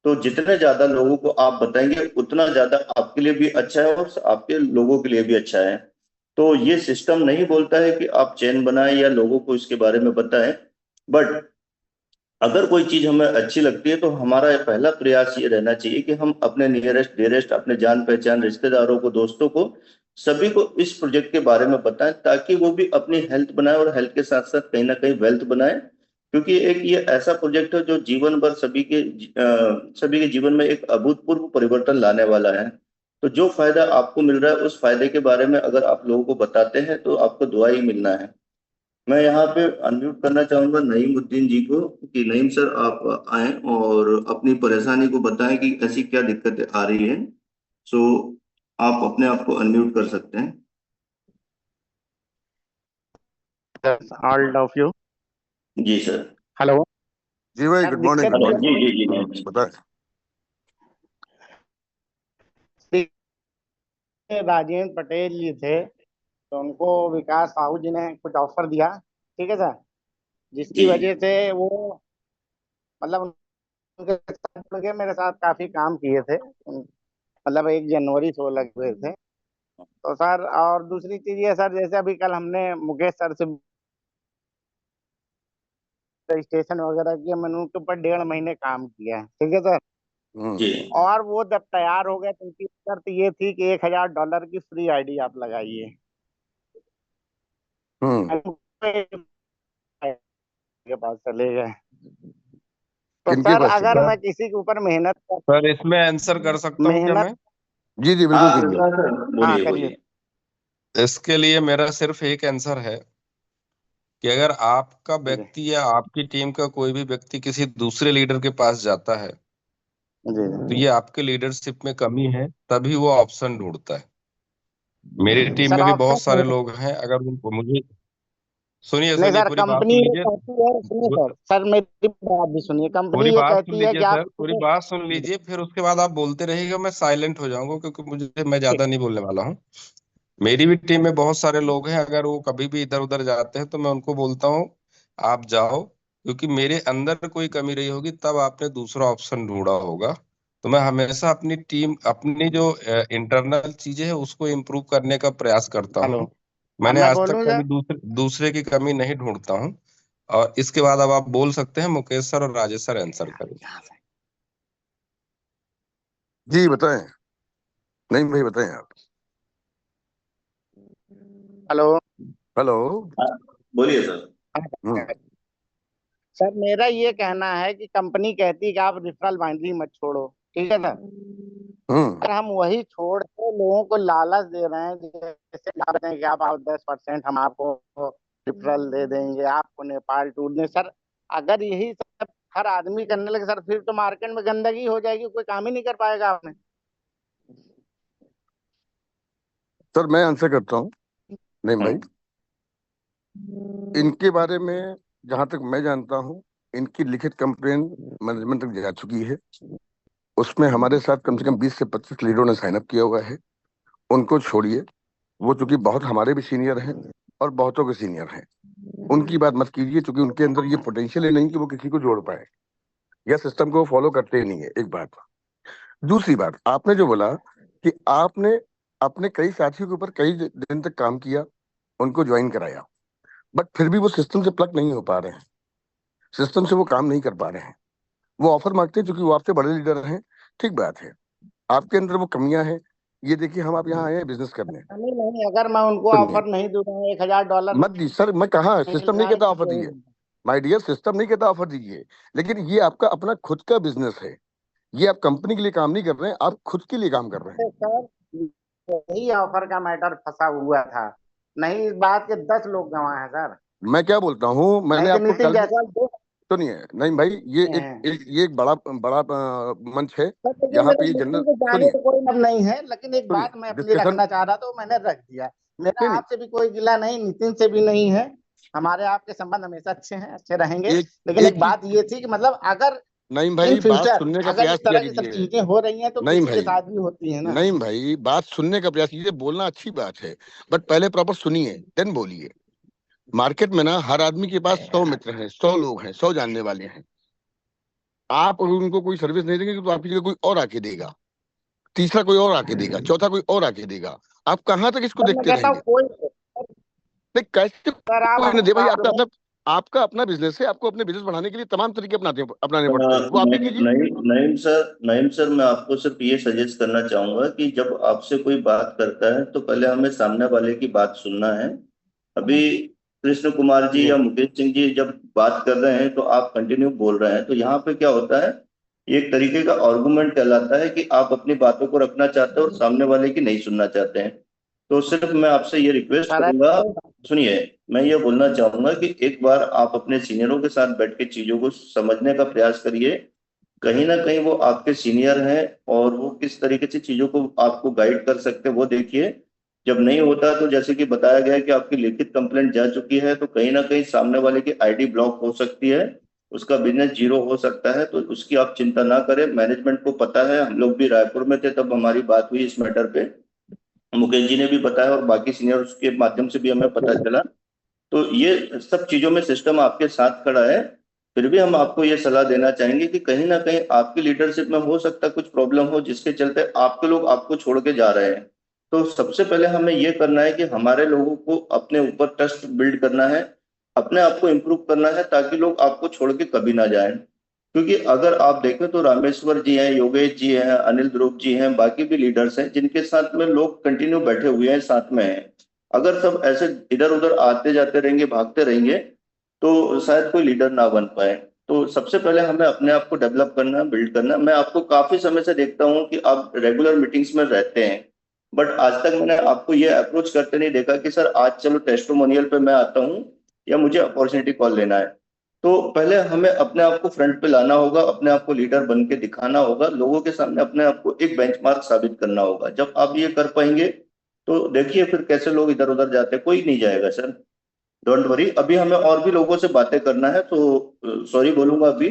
तो जितने ज्यादा लोगों को आप बताएंगे उतना ज्यादा आपके लिए भी अच्छा है और आपके लोगों के लिए भी अच्छा है। तो ये सिस्टम नहीं बोलता है कि आप चैन बनाएं या लोगों को इसके बारे में बताएं, बट अगर कोई चीज हमें अच्छी लगती है तो हमारा ये पहला प्रयास ये रहना चाहिए कि हम अपने नियरेस्ट डियरेस्ट, अपने जान पहचान रिश्तेदारों को, दोस्तों को, सभी को इस प्रोजेक्ट के बारे में बताएं, ताकि वो भी अपनी हेल्थ बनाए और हेल्थ के साथ साथ कहीं ना कहीं वेल्थ बनाए। क्योंकि एक ये ऐसा प्रोजेक्ट है जो जीवन भर सभी के जीवन में एक अभूतपूर्व परिवर्तन लाने वाला है। तो जो फायदा आपको मिल रहा है उस फायदे के बारे में अगर आप लोगों को बताते हैं तो आपको दुआ ही मिलना है। मैं यहाँ पे अनम्यूट करना चाहूंगा नईमुद्दीन जी को कि नईम सर आप आए और अपनी परेशानी को बताएं कि ऐसी क्या दिक्कतें आ रही हैं। सो आप अपने आप को अनम्यूट कर सकते हैं। all of you. जी सर। हेलो जी भाई, सर, गुड मॉर्निंग, दिक्कत गुड हेलो, ये जी मॉर्निंग। जी जी जी। बताएं। राजेंद्र पटेल जी थे, तो उनको विकास साहू जी ने कुछ ऑफर दिया, ठीक है सर, जिसकी जी वजह से वो मतलब उनके साथ जुड़ के मेरे साथ काफी काम किए थे। मतलब 1 जनवरी 16 लगे हुए थे। तो सर और दूसरी चीज ये सर, जैसे अभी कल हमने मुकेश सर से रजिस्ट्रेशन वगैरह किया, मैंने उनके ऊपर 1.5 महीने काम किया है, ठीक है सर। जी। और वो जब तैयार हो गए तो उनकी शर्त ये थी कि $1,000 की फ्री आईडी आप लगाइए। हम्म। के पास चले गए। तो किनके सर पास अगर चले? मैं किसी के ऊपर मेहनत सर इसमें आंसर कर सकता हूँ क्या मेहनत मैं? जी जी बिल्कुल हाँ कीजिए। प्रकाश सर हाँ बोलिए करिए। बोलिए। इसके लिए मेरा सिर्फ एक आंसर है कि अगर आपका जी व्यक्ति या आपकी टीम का कोई भी व्यक्ति किसी दूसरे लीडर के पास जाता है जी तो ये आपके लीडरशिप में कमी है, तभी वो ऑप्शन ढूंढता है। मेरी टीम सर में भी ऑप्शन बहुत सारे लोग हैं, अगर उनको मुझे सुनिए नहीं सुनिए सर, पूरी बात कंपनी सुन ये लीजिए। कहती है, सुनिए सर, सर मेरी बात भी सुनिए, कंपनी पूरी ये बात सुन कहती है लीजिए कि सर, आप पूरी बात सुन लीजिए, फिर उसके बाद आप बोलते रहिएगा, मैं साइलेंट हो जाऊंगा क्योंकि मैं ज्यादा नहीं बोलने वाला हूँ। मेरी भी टीम में बहुत सारे लोग हैं, अगर वो कभी भी इधर उधर जाते हैं तो मैं उनको बोलता हूँ आप जाओ, क्योंकि मेरे अंदर कोई कमी रही होगी तब आपने दूसरा ऑप्शन ढूंढा होगा। तो मैं हमेशा अपनी टीम, अपनी जो इंटरनल चीजें हैं उसको इम्प्रूव करने का प्रयास करता हेलो, हूँ। अब मैंने मैं आज तक बोलूँ कभी सर? दूसरे की कमी नहीं ढूंढता हूँ। और इसके बाद अब आप बोल सकते हैं, मुकेश सर और राजेश सर आंसर करें। जी बताएं। नहीं भाई बताएं आप। हेलो। हेलो। हाँ, बोलिए सर। हम्म। सर मेरा ये कहना है कि कंपनी कहती है कि आप रेफरल बाइंड्री मत छोड़ो, ठीक है सर। हम्म। सर हम वही छोड़ के लोगों को लालच दे रहे हैं, जैसे आप रहे हैं कि आप 10% हम आपको रेफरल दे देंगे, आपको नेपाल टूर दें। सर अगर यही सब हर आदमी करने लगे सर, फिर तो मार्केट में गंदगी हो जाएगी, कोई काम ही नहीं कर पाएगा आपने। सर मैं आंसर करता हूँ। नहीं भाई, इनके बारे में जहां तक मैं जानता हूँ, इनकी लिखित कंप्लेन मैनेजमेंट तक जा चुकी है। उसमें हमारे साथ कम से कम 20 से 25 लीडरों ने साइन अप किया हुआ है। उनको छोड़िए, वो चूंकि बहुत हमारे भी सीनियर हैं और बहुतों के सीनियर हैं, उनकी बात मत कीजिए, क्योंकि उनके अंदर ये पोटेंशियल ही नहीं कि वो किसी को जोड़ पाए या सिस्टम को फॉलो करते ही नहीं है। एक बात। दूसरी बात, आपने जो बोला कि आपने अपने कई साथियों के ऊपर कई दिन तक काम किया, उनको ज्वाइन कराया, बट फिर भी वो सिस्टम से प्लग नहीं हो पा रहे हैं, सिस्टम से वो काम नहीं कर पा रहे हैं। वो ऑफर मांगते हैं क्योंकि वो आपसे बड़े लीडर हैं। ठीक बात है, आपके अंदर वो कमियां हैं। ये देखिए, हम आप यहाँ आए हैं बिजनेस करने। नहीं नहीं, अगर मैं उनको सुनिए, ऑफर नहीं दूंगा, $1,000 मत दी सर, मैं कहा मिल सिस्टम नहीं रहा है कहता तो ऑफर वही दीजिए। दूंगा। माय डियर, सिस्टम नहीं कहता ऑफर दीजिए, लेकिन ये आपका अपना खुद का बिजनेस है। ये आप कंपनी के लिए काम नहीं कर रहे हैं, आप खुद के लिए काम कर रहे हैं। तो सर यही ऑफर का मैटर फंसा हुआ था, नहीं इस बात के 10 लोग गवाह हैं सर। मैं क्या बोलता हूँ, मैंने नहीं तो आपको नितिन कल भी, जायसवाल दो सुनिए, नहीं भाई, ये एक, हैं। ये एक बड़ा बड़ा मंच है। सर देखिए, यहाँ मेरा पे ये जनरल, नितिन को जाने सुनिए तो कोई मतलब नहीं है, लेकिन एक सुनिए, बात मैं अपनी डिस्कशन, रखना चाह रहा था, वो मैंने रख दिया। मेरा नहीं नहीं, आपसे भी कोई गिला नहीं, नितिन से भी नहीं है। हमारे आपके संबंध हमेशा अच्छे हैं, अच्छे रहेंगे। एक लेकिन एक एक चीज, बात ये थी कि मतलब अगर नहीं इन भाई बात फ्यूचर सुनने का अगर प्रयास इस किया तरह की सब कीजिए। चीजें हो रही हैं तो नहीं किसी के भाई, साथ भी होती है ना। नहीं भाई, बात सुनने का प्रयास कीजिए। बोलना अच्छी बात है, बट पहले प्रॉपर सुनिए देन बोलिए। मार्केट में ना हर आदमी के पास 100 मित्र हैं, 100 लोग हैं, 100 जानने वाले हैं। आप अगर उनको कोई सर्विस नहीं देंगे तो आपकी जगह कोई और आके देगा, तीसरा कोई और आके देगा, चौथा कोई और आके देगा। आप कहाँ तक इसको सर मैं देखते कहता हूँ रहेंगे? कोई नहीं, कैसे सर आप कोई नहीं हमारी दे भाई? बात आपका सुने। अपना, आपका अपना बिजनेस है, आपको अपने बिजनेस बढ़ाने के लिए तमाम तरीके अपनाने पड़ते हैं, वो आप भी कीजिए। नईम सर मैं आपको सिर्फ ये सजेस्ट करना चाहूंगा कि जब आपसे कोई बात करता है तो पहले हमें सामने वाले की बात सुनना है। अभी कृष्ण कुमार जी जी या मुकेश सिंह जी जब बात कर रहे हैं तो आप कंटिन्यू बोल रहे हैं, तो यहाँ पे क्या होता है, ये एक तरीके का आर्गुमेंट कहलाता है कि आप अपनी बातों को रखना चाहते हैं और सामने वाले की नहीं सुनना चाहते हैं। तो सिर्फ मैं आपसे ये रिक्वेस्ट सर करूंगा, सुनिए, मैं ये बोलना चाहूंगा कि एक बार आप अपने सीनियरों के साथ बैठ के चीजों को समझने का प्रयास करिए। कहीं ना कहीं वो आपके सीनियर हैं और वो किस तरीके से चीजों को आपको गाइड कर सकते हैं वो देखिए। जब नहीं होता तो जैसे कि बताया गया है कि आपकी लिखित कंप्लेंट जा चुकी है, तो कहीं ना कहीं सामने वाले की आईडी ब्लॉक हो सकती है, उसका बिजनेस जीरो हो सकता है, तो उसकी आप चिंता ना करें। मैनेजमेंट को पता है, हम लोग भी रायपुर में थे तब हमारी बात हुई इस मैटर पे, मुकेश जी ने भी बताया और बाकी सीनियर्स के माध्यम से भी हमें पता चला। तो ये सब चीजों में सिस्टम आपके साथ खड़ा है। फिर भी हम आपको ये सलाह देना चाहेंगे कि कहीं ना कहीं आपकी लीडरशिप में हो सकता है कुछ प्रॉब्लम हो जिसके चलते आपके लोग आपको छोड़ के जा रहे हैं। तो सबसे पहले हमें ये करना है कि हमारे लोगों को अपने ऊपर ट्रस्ट बिल्ड करना है, अपने आप को इम्प्रूव करना है, ताकि लोग आपको छोड़ के कभी ना जाएं। क्योंकि अगर आप देखें तो रामेश्वर जी हैं, योगेश जी हैं, अनिल ध्रुव जी हैं, बाकी भी लीडर्स हैं जिनके साथ में लोग कंटिन्यू बैठे हुए हैं, साथ में हैं। अगर सब ऐसे इधर उधर आते जाते रहेंगे, भागते रहेंगे, तो शायद कोई लीडर ना बन पाए। तो सबसे पहले हमें अपने आप को डेवलप करना है, बिल्ड करना है। मैं आपको काफी समय से देखता हूँ कि आप रेगुलर मीटिंग्स में रहते हैं, बट आज तक मैंने आपको ये अप्रोच करते नहीं देखा कि सर आज चलो टेस्टिमोनियल पे मैं आता हूँ या मुझे अपॉर्चुनिटी कॉल लेना है। तो पहले हमें अपने आप को फ्रंट पे लाना होगा, अपने आप को लीडर बन के दिखाना होगा, लोगों के सामने अपने आप को एक बेंचमार्क साबित करना होगा। जब आप ये कर पाएंगे तो देखिए फिर कैसे लोग इधर उधर जाते हैं, कोई नहीं जाएगा सर। डोंट वरी, अभी हमें और भी लोगों से बातें करना है, तो सॉरी बोलूंगा अभी।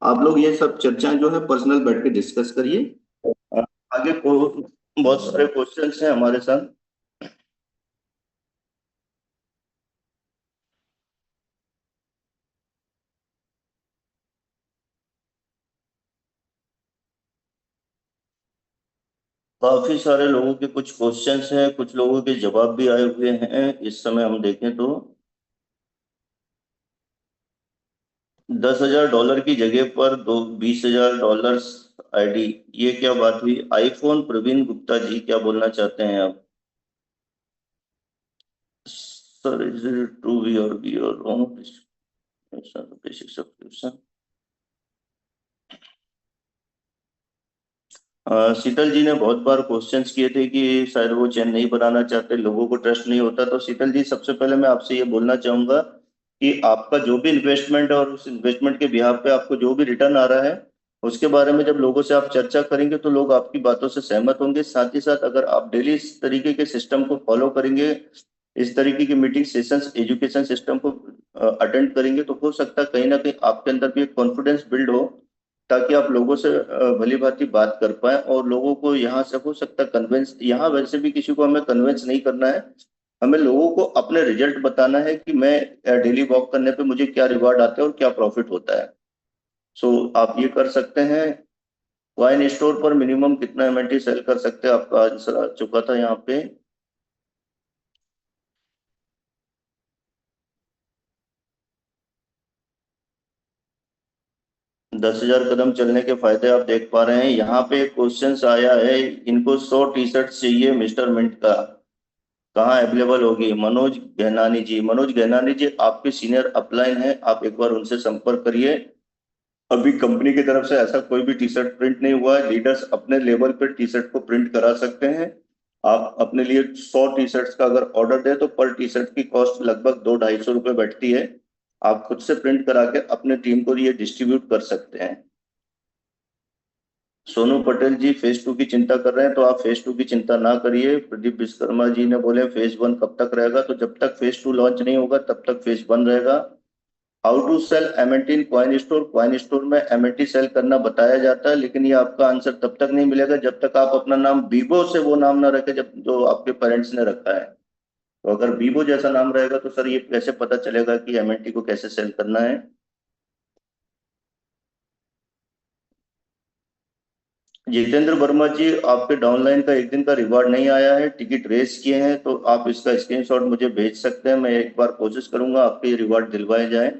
आप लोग ये सब चर्चाएं जो है पर्सनल बैठ के डिस्कस करिए। अ, आगे को बहुत सारे क्वेश्चंस हैं हमारे साथ। काफी सारे लोगों के कुछ क्वेश्चंस हैं, कुछ लोगों के जवाब भी आए हुए हैं। इस समय हम देखें तो $10,000 की जगह पर दो $20,000 आईडी, ये क्या बात हुई? आईफोन प्रवीण गुप्ता जी क्या बोलना चाहते हैं आप? Sir is it true we और बी और wrong basic subscription? Sheetal ji ने बहुत बार क्वेश्चंस किए थे कि शायद वो चैन नहीं बनाना चाहते, लोगों को ट्रस्ट नहीं होता। तो शीतल जी, सबसे पहले मैं आपसे ये बोलना चाहूंगा कि आपका जो भी इन्वेस्टमेंट है और उस इन्वेस्टमेंट के बिहाफ पे आपको जो भी रिटर्न आ रहा है, उसके बारे में जब लोगों से आप चर्चा करेंगे तो लोग आपकी बातों से सहमत होंगे। साथ ही साथ अगर आप डेली इस तरीके के सिस्टम को फॉलो करेंगे, इस तरीके की मीटिंग सेशंस, एजुकेशन सिस्टम को अटेंड करेंगे, तो हो सकता है कहीं ना कहीं आपके अंदर भी एक कॉन्फिडेंस बिल्ड हो, ताकि आप लोगों से भली भांति बात कर पाए और लोगों को यहाँ से हो सकता है कन्विंस। यहाँ वैसे भी किसी को हमें कन्विंस नहीं करना है, हमें लोगों को अपने रिजल्ट बताना है कि मैं डेली वॉक करने पे मुझे क्या रिवार्ड आता है और क्या प्रॉफिट होता है। सो आप ये कर सकते हैं। वाइन स्टोर पर मिनिमम कितना एमएनटी सेल कर सकते हैं, आपका आंसर आ चुका था यहाँ पे। $10,000 कदम चलने के फायदे आप देख पा रहे हैं। यहाँ पे एक क्वेश्चन आया है, इनको 100 टी शर्ट चाहिए मिस्टर मिंट का, कहाँ अवेलेबल होगी? मनोज गहनानी जी, मनोज गहनानी जी आपके सीनियर अपलाइन हैं, आप एक बार उनसे संपर्क करिए। अभी कंपनी की तरफ से ऐसा कोई भी टी शर्ट प्रिंट नहीं हुआ है। लीडर्स अपने लेवल पे टी शर्ट को प्रिंट करा सकते हैं। आप अपने लिए 100 टी शर्ट्स का अगर ऑर्डर दे तो पर टी शर्ट की कॉस्ट लगभग 200-250 रुपये बैठती है। आप खुद से प्रिंट करा के अपने टीम को ये डिस्ट्रीब्यूट कर सकते हैं। सोनू पटेल जी फेज 2 की चिंता कर रहे हैं, तो आप फेज 2 की चिंता ना करिए। प्रदीप विश्वकर्मा जी ने बोले फेज 1 कब तक रहेगा? तो जब तक फेज 2 लॉन्च नहीं होगा तब तक फेज 1 रहेगा। How to sell MNT in coin store? Coin store में एमएनटी सेल करना बताया जाता है, लेकिन ये आपका आंसर तब तक नहीं मिलेगा जब तक आप अपना नाम बीबो से वो नाम ना रखे जब जो आपके पेरेंट्स ने रखा है। तो अगर बीबो जैसा नाम रहेगा तो सर ये कैसे पता चलेगा कि एमएनटी को कैसे सेल करना है? जितेंद्र वर्मा जी, आपके डाउनलाइन का एक दिन का रिवार्ड नहीं आया है, टिकट रेस किए हैं, तो आप इसका स्क्रीनशॉट मुझे भेज सकते हैं। मैं एक बार कोशिश करूंगा आपके रिवार्ड दिलवाए जाए।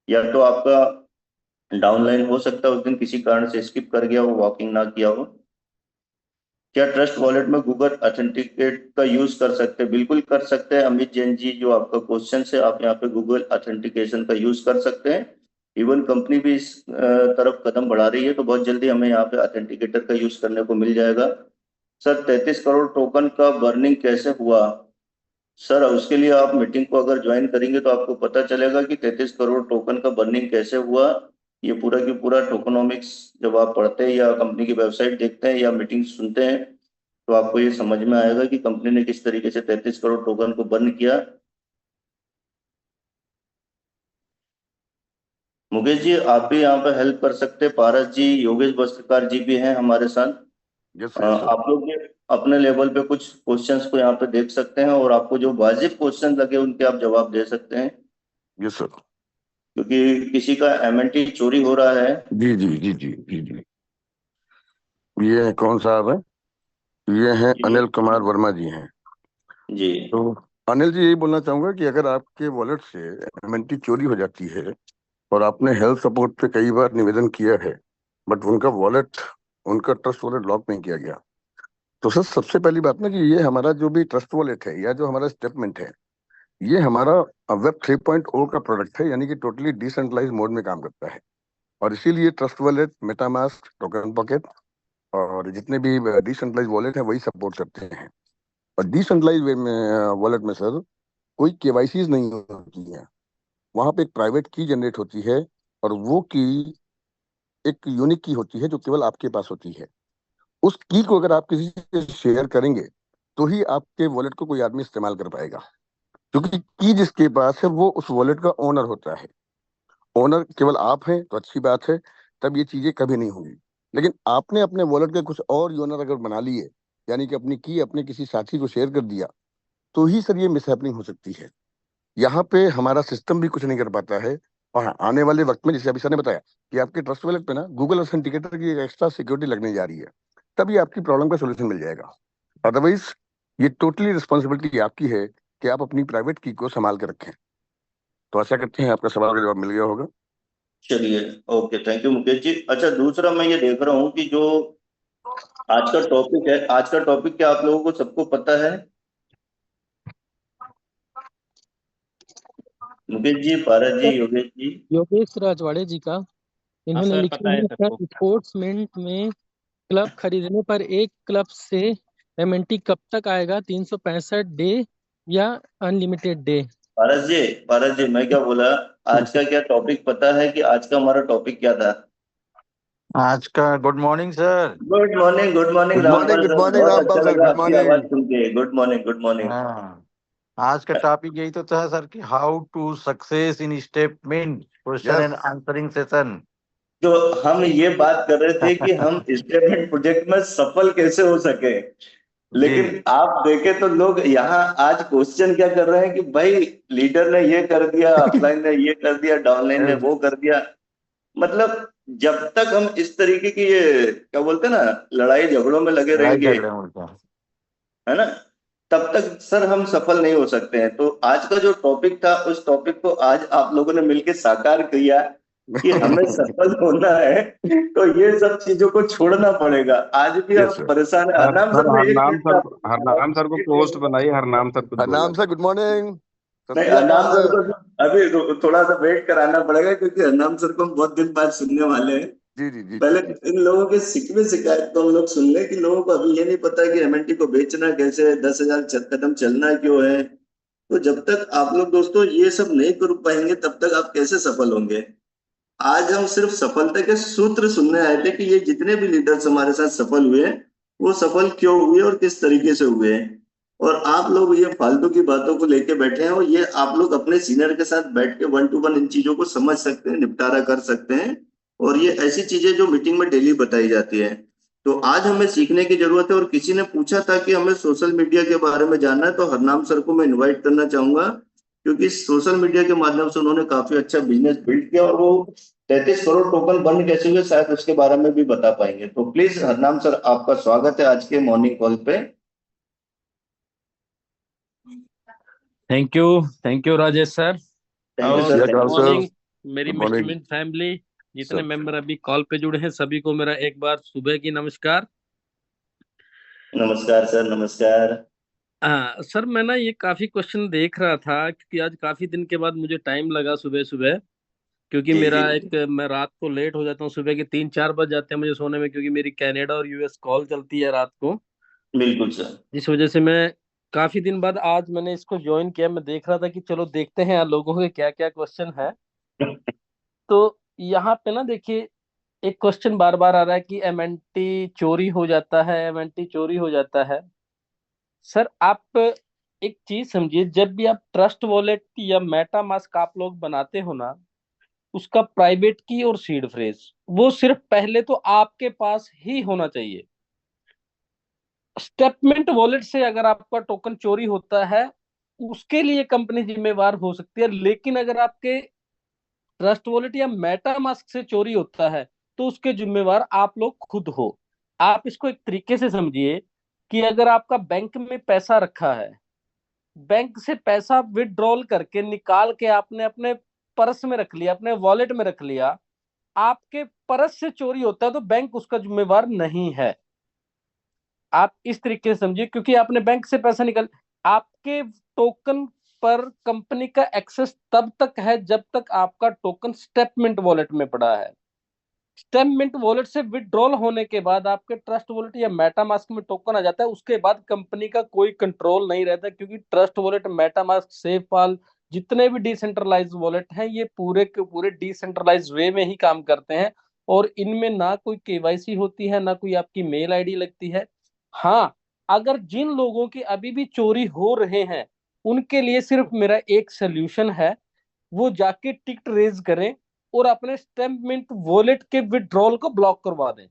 या तो आपका डाउनलाइन हो सकता है उस दिन किसी कारण से स्किप कर गया हो, वॉकिंग ना किया हो। क्या ट्रस्ट वॉलेट में गूगल ऑथेंटिकेट का यूज कर सकते हैं? बिल्कुल कर सकते हैं अमित जैन जी, जो आपका क्वेश्चन है, आप यहाँ पे गूगल ऑथेंटिकेशन का यूज कर सकते हैं। इवन कंपनी भी इस तरफ कदम बढ़ा रही है, तो बहुत जल्दी हमें यहाँ पे ऑथेंटिकेटर का यूज करने को मिल जाएगा। सर 33 करोड़ टोकन का बर्निंग कैसे हुआ? सर उसके लिए आप मीटिंग को अगर ज्वाइन करेंगे तो आपको पता चलेगा कि 33 करोड़ टोकन का बर्निंग कैसे हुआ। ये पूरा की पूरा टोकनोमिक्स जब आप पढ़ते हैं या कंपनी की वेबसाइट देखते हैं या मीटिंग सुनते हैं, तो आपको ये समझ में आएगा कि कंपनी ने किस तरीके से 33 करोड़ टोकन को बर्न किया। मुकेश जी आप भी यहाँ पे हेल्प कर सकते हैं। पारस जी, योगेश वस्त्रकार जी भी हैं हमारे साथ। Yes sir, yes sir. आप लोग भी अपने लेवल पे कुछ क्वेश्चंस को यहाँ पे देख सकते हैं और आपको जो वाजिब क्वेश्चन लगे उनके आप जवाब दे सकते हैं, यस सर। क्योंकि किसी का एमएनटी चोरी हो रहा है। जी जी जी जी जी जी। ये कौन साहब है? ये हैं जी अनिल कुमार वर्मा जी हैं। जी तो अनिल जी, यही बोलना चाहूंगा कि अगर आपके वॉलेट से एमएनटी चोरी हो जाती है और आपने हेल्थ सपोर्ट पे कई बार निवेदन किया है, बट उनका वॉलेट, उनका ट्रस्ट वॉलेट लॉक नहीं किया गया, तो सर सबसे पहली बात ना कि ये हमारा जो भी ट्रस्ट वॉलेट है या जो हमारा स्टेटमेंट है, ये हमारा वेब 3.0 का प्रोडक्ट है, यानी कि टोटली डिसेंट्रलाइज मोड में काम करता है। और इसीलिए trust wallet, MetaMask, token pocket और जितने भी डिसेंट्रलाइज वॉलेट है वही सपोर्ट करते हैं। और डिसेंट्रलाइज वॉलेट में सर कोई केवाईसी नहीं होती है। वहां पे एक प्राइवेट की जनरेट होती है और वो की एक यूनिक की होती है जो केवल आपके पास होती है। उस की को अगर आप किसी से शेयर करेंगे तो ही आपके वॉलेट को कोई आदमी इस्तेमाल कर पाएगा, क्योंकि की जिसके पास है वो उस वॉलेट का ओनर होता है। ओनर केवल आप हैं तो अच्छी बात है, तब ये चीजें कभी नहीं होंगी। लेकिन आपने अपने वॉलेट के कुछ और ओनर अगर बना लिए, यानी कि अपनी की अपने किसी साथी को शेयर कर दिया, तो ही सर ये मिसहैपनिंग हो सकती है। यहाँ पे हमारा सिस्टम भी कुछ नहीं कर पाता है। और हाँ, आने वाले वक्त में जैसे अभी सर ने बताया कि आपके ट्रस्ट वॉलेट पे ना गूगल ऑथेंटिकेटर की एक एक्स्ट्रा सिक्योरिटी लगने जा रही है, तभी आपकी प्रॉब्लम का सोल्यूशन मिल जाएगा। अदरवाइज ये टोटली रिस्पॉन्सिबिलिटी आपकी है कि आप अपनी प्राइवेट की को संभाल कर रखें। तो आशा करते हैं आपका सवाल का जवाब मिल गया होगा। चलिए, okay, thank you Mukesh ji. अच्छा, दूसरा मैं ये देख रहा हूँ कि जो आज का टॉपिक है, आज का टॉपिक क्या आप लोगों को सबको पता है? मुकेश जी, पारस जी, योगेश जी। योगेश राजवाड़े जी का, इन्होंने सर लिखा पता है है सबको। स्पोर्ट्समेंट में क्लब खरीदने पर एक क्लब से एमएनटी कब तक आएगा, 365 डे या अनलिमिटेड डे? पारस जी, पारस जी, मैं क्या बोला, आज का क्या टॉपिक पता है कि आज का हमारा टॉपिक क्या था? आज का good morning sir. Good morning, good morning Rampal good sir, morning बहुत रामपाल अच्छा सर, लगा गुड आपकी आवाज मॉर्निंग। सुन के। Good morning, good morning. हाँ, आज का टॉपिक यही तो था सर कि how to success in statement question yes and answering session. तो हम ये बात कर रहे थे कि हम स्टेटमेंट प्रोजेक्ट में सफल कैसे हो सके, जी लेकिन आप देखें तो लोग यहाँ आज क्वेश्चन क्या कर रहे हैं कि भाई लीडर ने ये कर दिया, अपलाइन ने ये कर दिया, डाउनलाइन ने वो कर दिया। मतलब जब तक हम इस तरीके की, ये क्या बोलते हैं ना, लड़ाई झगड़ों में लगे लड़ाई रहेंगे, झगड़े उनका। है ना, तब तक सर हम सफल नहीं हो सकते हैं। तो आज का जो टॉपिक था, उस टॉपिक को आज आप लोगों ने मिलकर साकार किया कि हमें सफल होना है तो ये सब चीजों को छोड़ना पड़ेगा। आज भी यस हम सर। परेशान है। सर हरनाम सर सर, मैं एक हरनाम मिनट सर आपको, हरनाम सर को एक पोस्ट मिनट, बनाइए, हरनाम सर कुछ बोलना हरनाम सर गुड मॉर्निंग, सत श्री नहीं, हरनाम अकाल। सर को अभी थोड़ा सा वेट कराना पड़ेगा, क्योंकि हरनाम सर को हम बहुत दिन बाद सुनने वाले हैं। जी जी जी पहले जी जी। इन लोगों के शिकवे शिकायत तो हम लोग सुन लें कि लोगों को अभी ये नहीं पता कि एमएनटी को बेचना कैसे है, 10,000 कदम चलना क्यों है। तो जब तक आप लोग दोस्तों ये सब नहीं कर पाएंगे, तब तक आप कैसे सफल होंगे? आज हम सिर्फ सफलता के सूत्र सुनने आए थे कि ये जितने भी लीडर्स हमारे साथ सफल हुए, वो सफल क्यों हुए और किस तरीके से हुए। और आप लोग ये फालतू की बातों को लेके बैठे हैं, और ये आप लोग अपने सीनियर के साथ बैठ के 1 to 1 इन चीजों को समझ सकते हैं, निपटारा कर सकते हैं। और ये ऐसी चीजें जो मीटिंग में डेली बताई जाती है। तो आज हमें सीखने की जरूरत है। और किसी ने पूछा था कि हमें सोशल मीडिया के बारे में जानना है, तो हरनाम सर को मैं इनवाइट करना चाहूंगा, क्योंकि सोशल मीडिया के माध्यम से उन्होंने काफी अच्छा बिजनेस बिल्ड किया, और वो 33 करोड़ टोकन बंद कैसे हुए शायद उसके बारे में भी बता पाएंगे। तो प्लीज हरनाम सर, आपका स्वागत है आज के मॉर्निंग कॉल पे। Thank you Rajesh sir. Thank you सत और श्री सर, गुड थैंक अकाल यू। सर, मॉर्निंग मेरी good Mister morning Mint family, जितने सर। मेंबर अभी कॉल पे जुड़े हैं सभी को मेरा एक बार सुबह की नमस्कार। नमस्कार सर, नमस्कार। सर मैं ना ये काफी क्वेश्चन देख रहा था, क्योंकि आज काफी दिन के बाद मुझे टाइम लगा सुबह सुबह, क्योंकि जी मेरा जी एक, मैं रात को लेट हो जाता हूँ, सुबह के 3-4 बज जाते हैं मुझे सोने में, क्योंकि मेरी कनाडा और यूएस कॉल चलती है रात को। बिल्कुल सर। इस वजह से मैं काफी दिन बाद आज मैंने इसको ज्वाइन किया। मैं देख रहा था कि चलो देखते हैं यार लोगों के क्या क्या क्वेश्चन है। तो यहाँ पे ना देखिए, एक क्वेश्चन बार बार आ रहा है कि एमएनटी चोरी हो जाता है, एमएनटी चोरी हो जाता है। सर आप एक चीज समझिए, जब भी आप ट्रस्ट वॉलेट या मेटा मास्क आप लोग बनाते हो ना, उसका प्राइवेट की और सीड फ्रेज वो सिर्फ पहले तो आपके पास ही होना चाहिए। स्टेटमेंट वॉलेट से अगर आपका टोकन चोरी होता है, उसके लिए कंपनी जिम्मेवार हो सकती है, लेकिन अगर आपके ट्रस्ट वॉलेट या मेटा मास्क से चोरी होता है, तो उसके जिम्मेवार आप लोग खुद हो। आप इसको एक तरीके से समझिए कि अगर आपका बैंक में पैसा रखा है, बैंक से पैसा विड्रॉल करके निकाल के आपने अपने पर्स में रख लिया, अपने वॉलेट में रख लिया, आपके पर्स से चोरी होता है तो बैंक उसका जिम्मेवार नहीं है। आप इस तरीके से समझिए, क्योंकि आपने बैंक से पैसा निकाल, आपके टोकन पर कंपनी का एक्सेस तब तक है जब तक आपका टोकन स्टेटमेंट वॉलेट में पड़ा है। स्टेटमेंट वॉलेट से विड्रॉल होने के बाद आपके ट्रस्ट वॉलेट या मेटामास्क में टोकन आ जाता है, उसके बाद कंपनी का कोई कंट्रोल नहीं रहता, क्योंकि ट्रस्ट वॉलेट, मेटामास्क, सेफपाल, जितने भी डिसेंट्रलाइज वॉलेट हैं ये पूरे के पूरे डिसेंट्रलाइज वे में ही काम करते हैं, और इनमें ना कोई केवाईसी होती है, ना कोई आपकी मेल आईडी लगती है। हाँ, अगर जिन लोगों की अभी भी चोरी हो रहे हैं उनके लिए सिर्फ मेरा एक सोल्यूशन है, वो जाके टिकट रेज करें और अपने स्टेटमेंट वॉलेट के विड्रॉल को ब्लॉक करवा दें।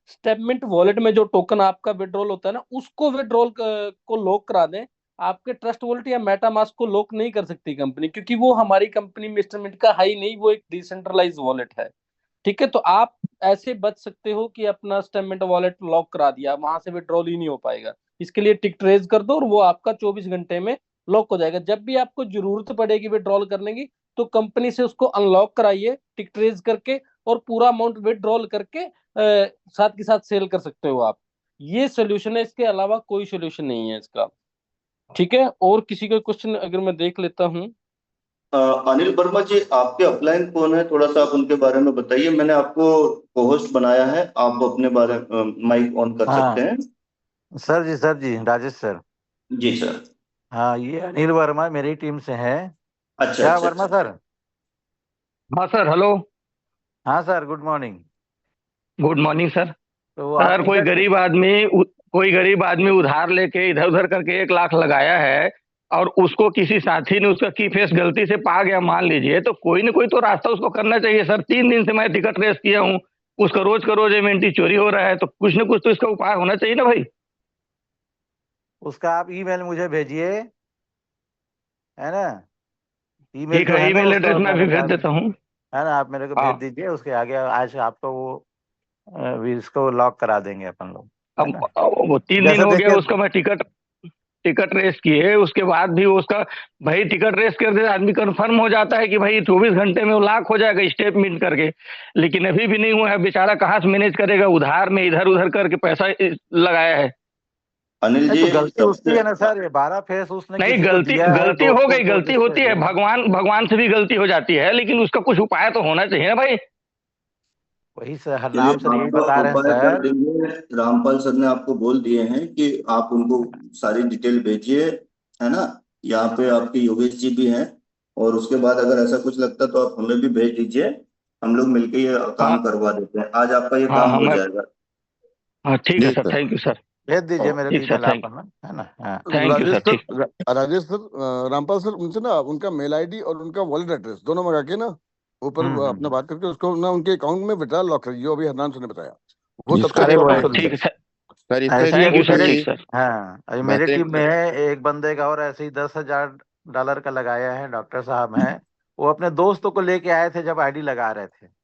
स्टेटमेंट वॉलेट में जो टोकन आपका विड्रॉल होता है ना, उसको विड्रॉल को लॉक करा दें। आपके ट्रस्ट वॉलेट या मेटामास्क को लॉक नहीं कर सकती कंपनी, क्योंकि वो हमारी कंपनी में इंस्ट्रूमेंट का है ही नहीं, वो एक डिसेंट्रलाइज वॉलेट है। ठीक है, तो आप ऐसे बच सकते हो कि अपना स्टेटमेंट वॉलेट लॉक करा दिया, वहां से विड्रॉल ही नहीं हो पाएगा। इसके लिए टिकट रेज कर दो और वो आपका 24 घंटे में लॉक हो जाएगा। जब भी आपको जरूरत पड़ेगी विड्रॉल करने की, तो कंपनी से उसको अनलॉक कराइए टिकट रेज करके, और पूरा अमाउंट विड्रॉल करके साथ के साथ सेल कर सकते हो आप। ये सोल्यूशन है, इसके अलावा कोई सोल्यूशन नहीं है इसका। ठीक है, और किसी का क्वेश्चन अगर मैं देख लेता हूँ। अनिल वर्मा जी, आपके अपलाइन कौन है, थोड़ा सा आप उनके बारे में बताइए। मैंने आपको को-होस्ट बनाया है, आप अपने बारे माइक ऑन कर सकते हाँ हैं। सर जी, राजेश सर। जी सर। हाँ, ये अनिल वर्मा मेरी टीम से है। अच्छा क्या अच्छा वर्मा अच्छा। सर? हाँ सर, हेलो। हाँ sir, good morning. Good morning sir. तो आप सर, कोई टिकट गरीब आदमी उधार लेके इधर उधर करके 1 लाख लगाया है, और उसको किसी साथी ने उसका की फेस गलती से पा गया मान लीजिए, तो कोई ना कोई तो रास्ता उसको करना चाहिए सर। 3 दिन से मैं टिकट रेस किया हूँ, उसका रोज का रोज इन्वेंट्री चोरी हो रहा है, तो कुछ ना कुछ तो इसका उपाय होना चाहिए ना भाई। उसका आप ईमेल मुझे भेजिए, है ना? ईमेल ठीक जो है, है ना ईमेल उसका एड्रेस मैं भी मेरे भेज पास, देता हूँ। है ना? आप मेरे को भेज हाँ। दीजिए, उसके आगे आज आपको वो इसको लॉक करा देंगे अपन लोग, है ना? अब वो 3 दिन जैसे हो गया देखिए, उसका, मैं टिकट रेस किए, उसके बाद भी उसका, भाई टिकट रेस करके आदमी कंफर्म हो जाता है कि भाई 24 घंटे में वो लाख हो जाएगा स्टेप मिल करके, लेकिन अभी भी नहीं हुआ है। बेचारा कहाँ से मैनेज करेगा, उधार में इधर उधर करके पैसा लगाया है। अनिल नहीं जी, तो गलती उसकी सबसे है ना सर, ये 12 फेस उसने नहीं, किसी को गलती दिया है, गलती हो दोस्तों गई, को गलती जिससे होती है, दिया है। भगवान से भी गलती हो जाती है, लेकिन उसका कुछ उपाय तो होना चाहिए ना भाई। वही सर, हर चलिए, नाम सर यही आपका बता रहे हैं उपाय कर सर। देंगे। रामपाल सर ने आपको बोल दिए हैं कि आप उनको सारी डिटेल भेजिए, है ना। यहाँ पे आपके योगेश जी भी हैं, और उसके बाद अगर ऐसा कुछ लगता तो आप हमें भी भेज दीजिए, हम लोग मिलके ये काम हाँ करवा देते हैं। आज आपका ये हाँ काम हाँ, हो मैं, जाएगा। हाँ ठीक है जी sir, sir. Thank you sir. भेज दीजिए मेरे को ठीक सर, ईमेल आप, थैंक है ना? हाँ, thank you Rajesh sir, sir, ठीक। राजेश सर, रामपाल सर, उनसे ना उनका मेल आईडी और उनका वॉलेट एड्रेस दोनों मंगा के ना ऊपर अपना हम्म। बात करके उसको ना उनके अकाउंट में विड्रॉ लॉक करिए, जो अभी हरनान सर ने बताया, वो तब जिसका तक अरे वो प्रॉपर हाँ, सर्विस ठीक है है। सर, सर इससे ऐसी थैंक यू अभी सर, मेरे, ठीक सर। हाँ अभी मेरी बेहतरीन टीम में है एक बंदे का, और ऐसे ही $10,000 का लगाया है, डॉक्टर साहब हैं। वो अपने दोस्तों को लेके आए थे जब आईडी लगा रहे थे,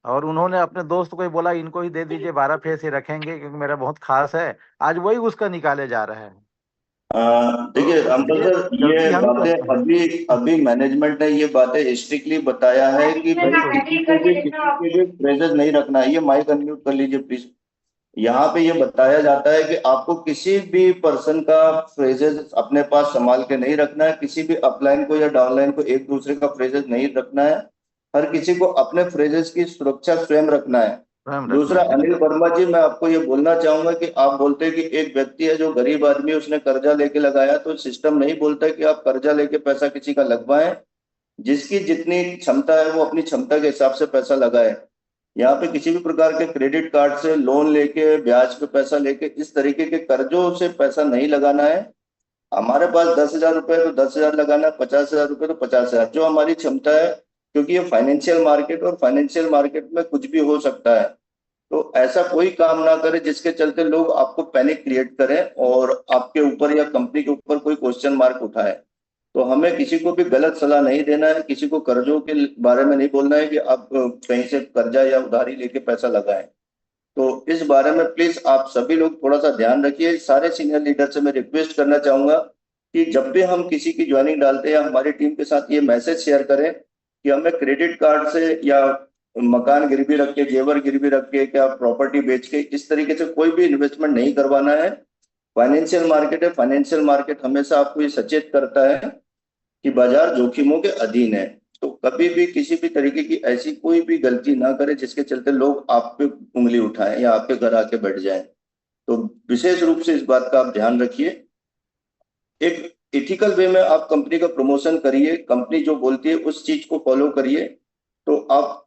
और उन्होंने अपने दोस्त को ही बोला इनको ही दे दीजिए, 12 फेस ही रखेंगे क्योंकि मेरा बहुत खास है। आज वही उसका निकाले जा रहा है। देखिए तो रामपाल इसलिए सर, ये गलती हम ही करते बातें हैं। अभी अभी मैनेजमेंट ने ये बातें स्ट्रिक्टली बताया है कि भाई बिल्कुल। किसी के भी फ्रेजेस नहीं रखना है। ये माइक अनम्यूट कर लीजिए प्लीज। यहाँ पे ये बताया जाता है कि आपको किसी भी पर्सन का फ्रेजेस अपने पास संभाल के नहीं रखना है, किसी भी अपलाइन को या डाउनलाइन को एक दूसरे का फ्रेजेस नहीं रखना है। हर किसी को अपने फ्रेजेस की सुरक्षा स्वयं रखना है। स्वयं रखना दूसरा, है, अनिल बिल्कुल। वर्मा जी, मैं आपको ये बोलना चाहूंगा कि आप बोलते हैं कि एक व्यक्ति है जो गरीब आदमी, उसने कर्जा लेके लगाया, तो सिस्टम नहीं बोलता कि आप कर्जा लेके पैसा किसी का लगवाएं। जिसकी जितनी क्षमता है वो अपनी क्षमता के हिसाब से पैसा लगाए। यहाँ पे किसी भी प्रकार के क्रेडिट कार्ड से लोन लेके ब्याज पे पैसा लेके इस तरीके के कर्जों से पैसा नहीं लगाना है। हमारे पास 10,000 रुपए तो 10,000 लगाना, 50,000 रुपए तो 50,000, जो हमारी क्षमता है, क्योंकि ये फाइनेंशियल मार्केट, और फाइनेंशियल मार्केट में कुछ भी हो सकता है। तो ऐसा कोई काम ना करें जिसके चलते लोग आपको पैनिक क्रिएट करें और आपके ऊपर या कंपनी के ऊपर कोई क्वेश्चन मार्क उठाए। तो हमें किसी को भी गलत सलाह नहीं देना है, किसी को कर्जों के बारे में नहीं बोलना है कि आप कहीं से कर्जा या उधारी लेके पैसा लगाएं। तो इस बारे में प्लीज आप सभी लोग थोड़ा सा ध्यान रखिए। सारे सीनियर लीडर से मैं रिक्वेस्ट करना चाहूंगा कि जब भी हम किसी की ज्वाइनिंग डालते हैं या हमारी टीम के साथ ये मैसेज शेयर करें कि हमें क्रेडिट कार्ड से या मकान गिरवी रख के, जेवर गिरवी रख के, क्या प्रॉपर्टी बेच के, इस तरीके से कोई भी इन्वेस्टमेंट नहीं करवाना है। फाइनेंशियल मार्केट है। फाइनेंशियल मार्केट हमेशा आपको ये सचेत करता है कि बाजार जोखिमों के अधीन है। तो कभी भी किसी भी तरीके की ऐसी कोई भी गलती ना करें जिसके चलते लोग आप पे उंगली उठाएं या आपके घर आके बैठ जाएं। तो विशेष रूप से इस बात का आप ध्यान रखिए। एक एथिकल वे में आप कंपनी का प्रमोशन करिए, कंपनी जो बोलती है उस चीज को फॉलो करिए, तो आप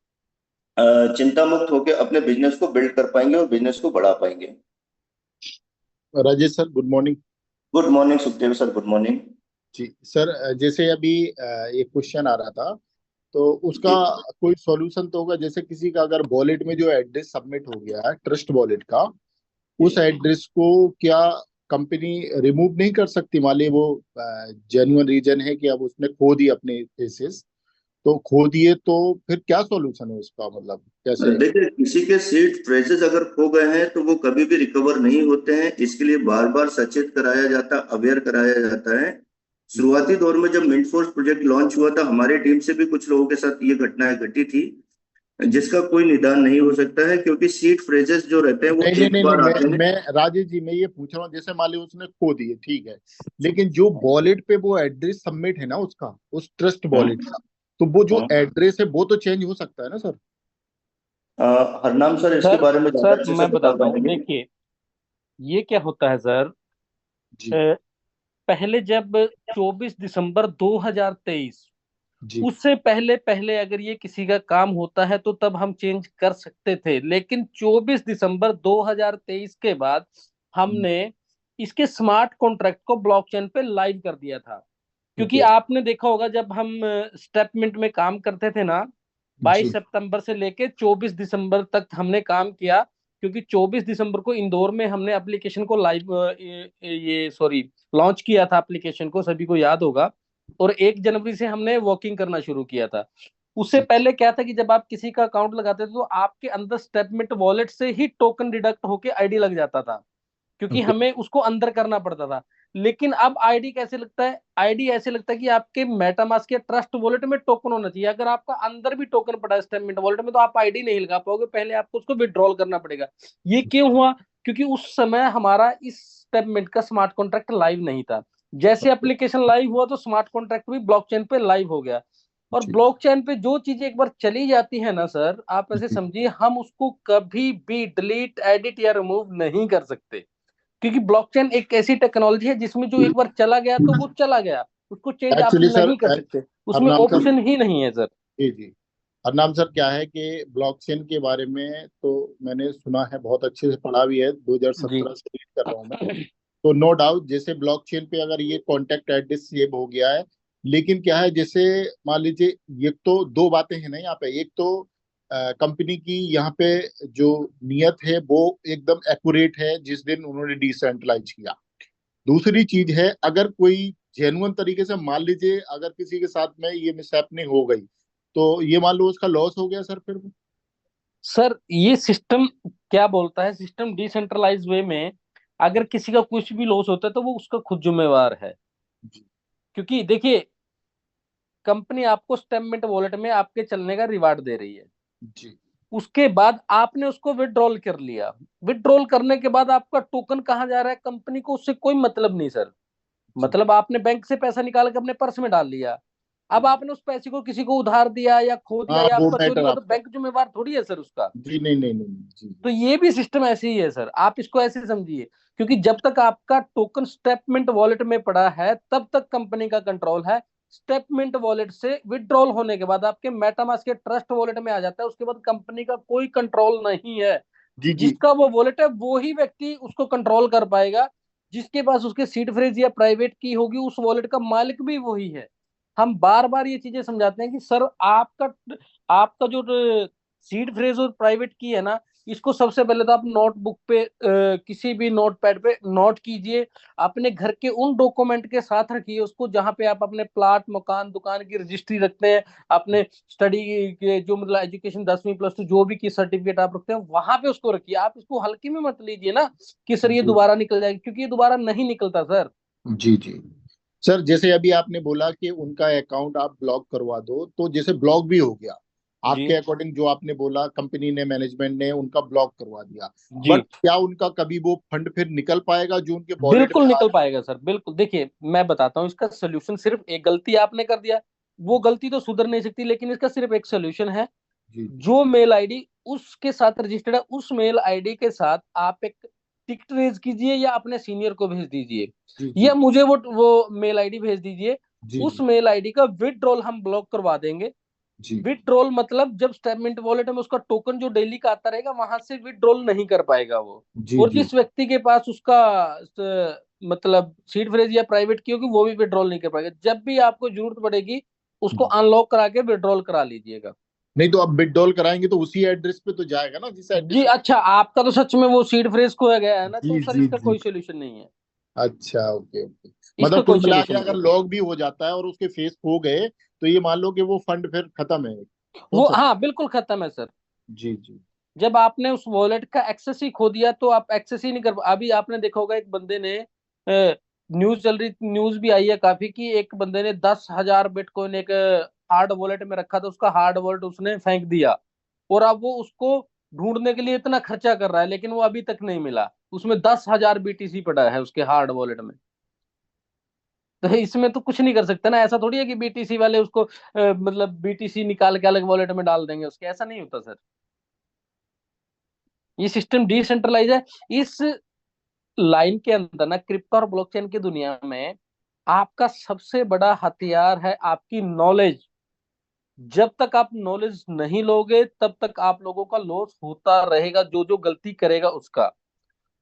चिंता मुक्त होकर अपने बिजनेस को बिल्ड कर पाएंगे और बिजनेस को बढ़ा पाएंगे। Rajesh sir, good morning. Good morning Sukhdev sir, good morning जी सर, जैसे अभी एक क्वेश्चन आ रहा था, तो उसका जी। कोई सॉल्यूशन तो होगा। जैसे किसी का अगर वॉलेट में जो एड्रेस सबमिट हो गया है ट्रस्ट वॉलेट का, उस एड्रेस को क्या कंपनी रिमूव नहीं कर सकती? मान ली वो जेन्युइन रीजन है कि अब उसने खो दी अपने एसेस, तो खो दिए तो फिर क्या सॉल्यूशन है उसका? मतलब कैसे? देखिए, किसी के सीड फ्रेजेस अगर खो गए हैं तो वो कभी भी रिकवर नहीं होते हैं। इसके लिए बार बार सचेत कराया जाता है, अवेयर कराया जाता है। शुरुआती दौर में जब मिंटफोर्स प्रोजेक्ट लॉन्च हुआ था, हमारे टीम से भी कुछ लोगों के साथ ये घटनाएं घटी थी, जिसका कोई निदान नहीं हो सकता है, क्योंकि सीड फ्रेजेस जो रहते हैं वो नहीं नहीं एक नहीं बार नहीं, आते हैं। मैं राजेश जी, मैं ये पूछ रहा हूँ, जैसे मान ली उसने खो दिए, ठीक है, लेकिन जो वॉलेट पे वो एड्रेस सबमिट है ना उसका, उस ट्रस्ट वॉलेट का, तो वो जो एड्रेस है वो तो चेंज हो सकता है ना सर? हरनाम सर इसके सर बारे में ज्यादा सर अच्छे से मैं बता बताता हूँ, पाएंगे। देखिए ये क्या होता है सर। जी पहले जब 24 दिसंबर 2023, जी उससे पहले पहले अगर ये किसी का काम होता है तो तब हम चेंज कर सकते थे, लेकिन 24 दिसंबर 2023 के बाद हमने इसके स्मार्ट कॉन्ट्रैक्ट को ब्लॉकचेन पे लाइव कर दिया था। क्योंकि ओके आपने देखा होगा जब हम स्टेपमेंट में काम करते थे ना, 22 जी सितंबर से लेके 24 दिसंबर तक हमने काम किया। क्योंकि 24 दिसंबर को इंदौर में हमने एप्लीकेशन को लाइव ये सॉरी लॉन्च किया था एप्लीकेशन को, सभी को याद होगा। और 1 जनवरी से हमने वर्किंग करना शुरू किया था। उससे जी पहले क्या था कि जब आप किसी का अकाउंट लगाते थे तो आपके अंदर स्टेटमेंट वॉलेट से ही टोकन डिडक्ट होके आईडी लग जाता था, क्योंकि ओके हमें उसको अंदर करना पड़ता था। लेकिन अब आईडी कैसे लगता है? आईडी ऐसे लगता है कि आपके मेटामास्क के ट्रस्ट वॉलेट में टोकन होना चाहिए। अगर आपका अंदर भी टोकन पड़ा है स्टेटमेंट वॉलेट में तो आप आईडी नहीं लगा पाओगे, पहले आपको उसको विड्रॉल करना पड़ेगा। ये क्यों हुआ? क्योंकि उस समय हमारा इस स्टेटमेंट का स्मार्ट कॉन्ट्रैक्ट लाइव नहीं था। जैसे एप्लीकेशन लाइव हुआ तो स्मार्ट कॉन्ट्रैक्ट भी ब्लॉकचेन पे लाइव हो गया। और जी ब्लॉकचेन पे जो चीजें एक बार चली जाती है ना सर, आप ऐसे जी समझिए हम उसको कभी भी डिलीट, एडिट या रिमूव नहीं कर सकते। क्योंकि ब्लॉकचेन एक ऐसी टेक्नोलॉजी है जिसमें जो एक बार चला गया तो वो चला गया, उसको चेंज आप एक्चुअली सर, नहीं कर सकते, उसमें हरनाम सर, ऑप्शन ही नहीं है सर। जी जी, हरनाम सर, क्या है कि ब्लॉकचेन के बारे में तो मैंने सुना है, बहुत अच्छे से पढ़ा भी है, जी 2017 से रीड कर रहा हूँ मैं। तो नो डाउट, जैसे ब्लॉकचेन पे अगर ये कॉन्टेक्ट एड्रेस सेव हो गया है, लेकिन क्या है, जैसे मान लीजिए, ये तो दो बातें हैं ना यहाँ पे। एक तो कंपनी की यहाँ पे जो नियत है वो एकदम एक्यूरेट है जिस दिन उन्होंने डिसेंट्रलाइज किया। दूसरी चीज है, अगर कोई जेन्युइन तरीके से, मान लीजिए अगर किसी के साथ में ये मिसहैपनिंग हो गई, तो ये मान लो उसका लॉस हो गया सर फिर। सर, ये सिस्टम क्या बोलता है, सिस्टम डिसेंट्रलाइज वे में अगर किसी का कुछ भी लॉस होता है तो वो उसका खुद जिम्मेवार है। जी क्योंकि देखिए, कंपनी आपको स्टेटमेंट वॉलेट में आपके चलने का रिवार्ड दे रही है। जी उसके बाद आपने उसको विड्रॉल कर लिया। विड्रॉल करने के बाद आपका टोकन कहाँ जा रहा है, कंपनी को उससे कोई मतलब नहीं सर। जी मतलब आपने बैंक से पैसा निकाल के अपने पर्स में डाल लिया, अब आपने उस पैसे को किसी को उधार दिया या खो दिया हाँ, या वो आपका चोरी मैटर हुआ तो आपका। बैंक जिम्मेवार थोड़ी है सर उसका। जी नहीं नहीं नहीं नहीं, जी तो ये भी सिस्टम ऐसे ही है सर, आप इसको ऐसे समझिए। क्योंकि जब तक आपका टोकन स्टेटमेंट वॉलेट में पड़ा है तब तक कंपनी का कंट्रोल है। स्टेटमेंट वॉलेट से विड्रॉल होने के बाद आपके मेटामास्क के ट्रस्ट वॉलेट में आ जाता है, उसके बाद कंपनी का कोई कंट्रोल नहीं है। जी जी जिसका वो वॉलेट है वो ही व्यक्ति उसको कंट्रोल कर पाएगा। जिसके पास उसके सीड फ्रेज या प्राइवेट की होगी, उस वॉलेट का मालिक भी वही है। हम बार बार ये चीजें समझाते हैं कि सर आपका आपका जो सीड फ्रेज और प्राइवेट की है ना, इसको सबसे पहले तो आप नोटबुक पे किसी भी नोटपैड पे नोट कीजिए। अपने घर के उन डॉक्यूमेंट के साथ रखिए उसको जहां पे आप अपने प्लाट, मकान, दुकान की रजिस्ट्री रखते हैं, अपने स्टडी के जो मतलब एजुकेशन 10वीं प्लस टू जो भी की सर्टिफिकेट आप रखते हैं वहां पे उसको रखिए। आप इसको हल्के में मत लीजिए ना कि सर ये जी दोबारा निकल जाएगी, क्योंकि ये दोबारा नहीं निकलता सर। जी जी सर, जैसे अभी आपने बोला कि उनका अकाउंट आप ब्लॉक करवा दो, तो जैसे ब्लॉक भी हो गया, आपके अकॉर्डिंग जो आपने बोला कंपनी ने, मैनेजमेंट ने उनका ब्लॉक करवा दिया, जी बट क्या उनका कभी वो फंड फिर निकल पाएगा जो उनके वॉलेट बिल्कुल में आ निकल पाएगा सर, बिल्कुल। देखिए मैं बताता हूँ इसका सोल्यूशन। सिर्फ एक गलती आपने कर दिया, वो गलती तो सुधर नहीं सकती, लेकिन इसका सिर्फ एक सोल्यूशन है। जी जो मेल आईडी उसके साथ रजिस्टर्ड है, उस मेल आईडी के साथ आप एक टिकट रेज कीजिए या अपने सीनियर को भेज दीजिए, जी जी या मुझे वो मेल आईडी भेज दीजिए। जी उस मेल आईडी का विथड्रॉल हम ब्लॉक करवा देंगे। जी विथड्रॉल मतलब जब स्टेटमेंट वॉलेट में उसका टोकन जो डेली का आता रहेगा, वहां से विथड्रॉल नहीं कर पाएगा वो। जी और जी जिस व्यक्ति के पास उसका मतलब सीड फ्रेज या प्राइवेट की होगी, वो भी विथड्रॉल नहीं कर पाएगा। जब भी आपको जरूरत पड़ेगी, उसको अनलॉक करा के विथड्रॉल करा लीजिएगा। नहीं तो अब विथड्रॉल कराएंगे तो उसी एड्रेस पे तो जाएगा ना जिस जी एड्रेस। अच्छा, आपका तो सच में वो सीड फ्रेज खोया गया है ना, जी तो सर जी इसका जी कोई सोल्यूशन नहीं है। अच्छा ओके ओके। इसका मतलब कुल कोई मिला के सोल्यूशन नहीं अगर है। लॉग भी हो जाता है और उसके फेस खो गए तो ये मान लो कि वो फंड फिर खत्म है, हो वो सकता। हाँ बिल्कुल खत्म है सर। जी जी जब आपने उस वॉलेट का एक्सेस ही खो दिया, तो आप एक्सेस ही नहीं कर अभी आपने देखा होगा एक बंदे ने न्यूज चल रही, न्यूज भी आई है काफी, कि एक बंदे ने 10,000 बिटकॉइन एक हार्ड वॉलेट में रखा था, उसका हार्ड वॉलेट उसने फेंक दिया। और अब वो उसको ढूंढने के लिए इतना खर्चा कर रहा है, लेकिन वो अभी तक नहीं मिला। उसमें 10,000 बीटीसी पड़ा है उसके हार्ड वॉलेट में। तो इसमें तो कुछ नहीं कर सकता ना। ऐसा थोड़ी है कि बीटीसी वाले उसको मतलब बीटीसी निकाल के अलग वॉलेट में डाल देंगे उसके, ऐसा नहीं होता सर। ये सिस्टम डिसेंट्रलाइज है। इस लाइन के अंदर ना, क्रिप्टो और ब्लॉकचेन की दुनिया में आपका सबसे बड़ा हथियार है आपकी नॉलेज। जब तक आप नॉलेज नहीं लोगे, तब तक आप लोगों का लॉस होता रहेगा, जो जो गलती करेगा उसका।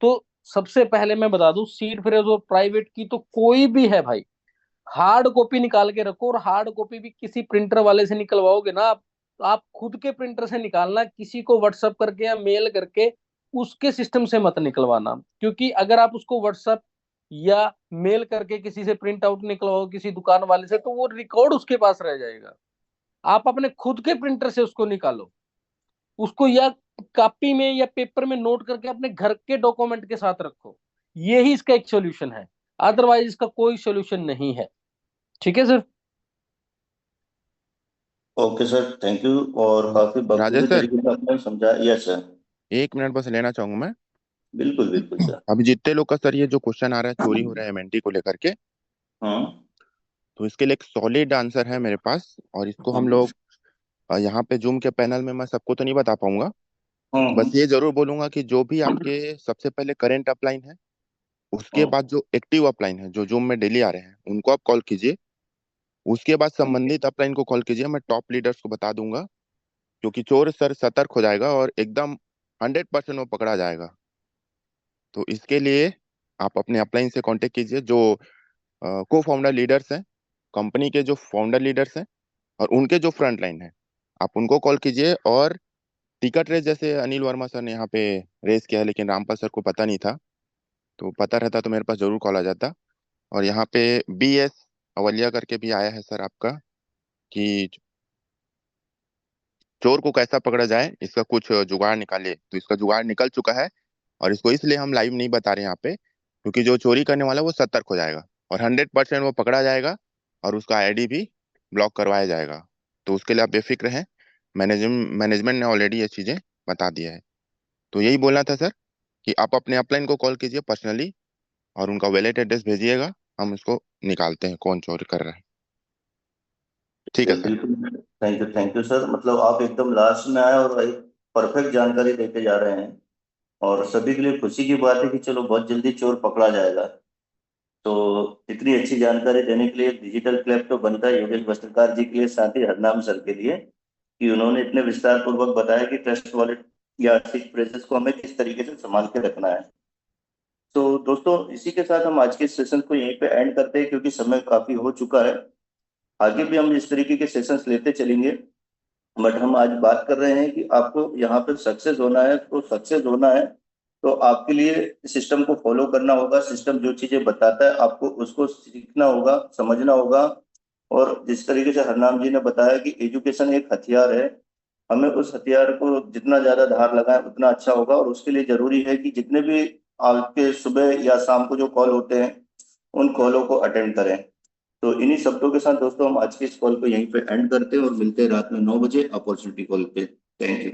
तो सबसे पहले मैं बता दूं, सीड फ्रेज और प्राइवेट की तो कोई भी है भाई, हार्ड कॉपी निकाल के रखो। और हार्ड कॉपी भी किसी प्रिंटर वाले से निकलवाओगे ना आप खुद के प्रिंटर से निकालना, किसी को व्हाट्सअप करके या मेल करके उसके सिस्टम से मत निकलवाना। क्योंकि अगर आप उसको व्हाट्सअप या मेल करके किसी से प्रिंट आउट निकलवाओ किसी दुकान वाले से, तो वो रिकॉर्ड उसके पास रह जाएगा। आप अपने खुद के प्रिंटर से उसको निकालो, उसको या कॉपी में या पेपर में नोट करके अपने घर के डॉक्यूमेंट के साथ रखो। यही इसका एक सोल्यूशन है, अदरवाइज इसका कोई सोल्यूशन नहीं है। ठीक है sir. Okay sir, thank you. और काफी राजेश बखूबी सर, तरीके से आपने समझाया। यस सर, 1 मिनट बस लेना चाहूंगा मैं। बिल्कुल बिल्कुल सर। अभी जितने लोग का सर ये जो क्वेश्चन आ रहा है चोरी हो रहा है एमएनटी को लेकर के, हाँ तो इसके लिए एक सॉलिड आंसर है मेरे पास। और इसको हम हाँ लोग यहाँ पे जूम के पैनल में मैं सबको तो नहीं बता पाऊंगा। हाँ बस ये जरूर बोलूंगा कि जो भी आपके सबसे पहले करंट अपलाइन है, उसके हाँ बाद जो एक्टिव अपलाइन है जो जूम में डेली आ रहे हैं उनको आप कॉल कीजिए। उसके बाद संबंधित अपलाइन को कॉल कीजिए। मैं टॉप लीडर्स को बता दूंगा, क्योंकि चोर सर सतर्क हो जाएगा और एकदम 100% वो पकड़ा जाएगा। तो इसके लिए आप अपने अपलाइन से कांटेक्ट कीजिए, जो को फाउंडर लीडर्स हैं, कंपनी के जो फाउंडर लीडर्स हैं और उनके जो फ्रंट लाइन है, आप उनको कॉल कीजिए। और टिकट रेस जैसे अनिल वर्मा सर ने यहाँ पे रेस किया है, लेकिन रामपाल सर को पता नहीं था, तो पता रहता तो मेरे पास जरूर कॉल आ जाता। और यहाँ पे BS अवलिया करके भी आया है सर आपका, कि चोर को कैसा पकड़ा जाए, इसका कुछ जुगाड़ निकालिए। तो इसका जुगाड़ निकल चुका है, और इसको इसलिए हम लाइव नहीं बता रहे हैं यहाँ पे, क्योंकि जो चोरी करने वाला है वो सतर्क हो जाएगा और 100% वो पकड़ा जाएगा और उसका आईडी भी ब्लॉक करवाया जाएगा। तो उसके लिए आप बेफिक्र हैं, मैनेजमेंट ने ऑलरेडी ये चीजें बता दिया है। तो यही बोलना था सर, कि आप अपने अपलाइन को कॉल कीजिए पर्सनली और उनका वैलेट एड्रेस भेजिएगा, हम उसको निकालते हैं कौन चोरी कर रहा है। ठीक है सर। बिल्कुल। Thank you sir. मतलब आप एकदम लास्ट में आए और एक परफेक्ट जानकारी देके जा रहे हैं, और सभी के लिए खुशी की बात है कि चलो बहुत जल्दी चोर पकड़ा जाएगा। तो इतनी अच्छी जानकारी देने के लिए डिजिटल क्लैप तो बनता है योगेश वस्त्रकार जी के लिए, साथ ही हरनाम सर के लिए, कि उन्होंने इतने विस्तार पूर्वक बताया कि ट्रस्ट वॉलेट या सीड फ्रेजेस को हमें किस तरीके से संभाल के रखना है। तो दोस्तों, इसी के साथ हम आज के सेशन को यहीं पे एंड करते हैं, क्योंकि समय काफी हो चुका है। आगे भी हम इस तरीके के सेशंस लेते चलेंगे, बट हम आज बात कर रहे हैं कि आपको यहाँ पे सक्सेस होना है। तो सक्सेस होना है तो आपके लिए सिस्टम को फॉलो करना होगा। सिस्टम जो चीजें बताता है आपको उसको सीखना होगा, समझना होगा। और जिस तरीके से हरनाम जी ने बताया कि एजुकेशन एक हथियार है, हमें उस हथियार को जितना ज्यादा धार लगाएं उतना अच्छा होगा। और उसके लिए जरूरी है कि जितने भी आपके सुबह या शाम को जो कॉल होते हैं, उन कॉलों को अटेंड करें। तो इन्हीं शब्दों के साथ दोस्तों हम आज की इस कॉल को यहीं पे एंड करते हैं और मिलते हैं रात में 9 बजे अपॉर्चुनिटी कॉल पे। Thank you.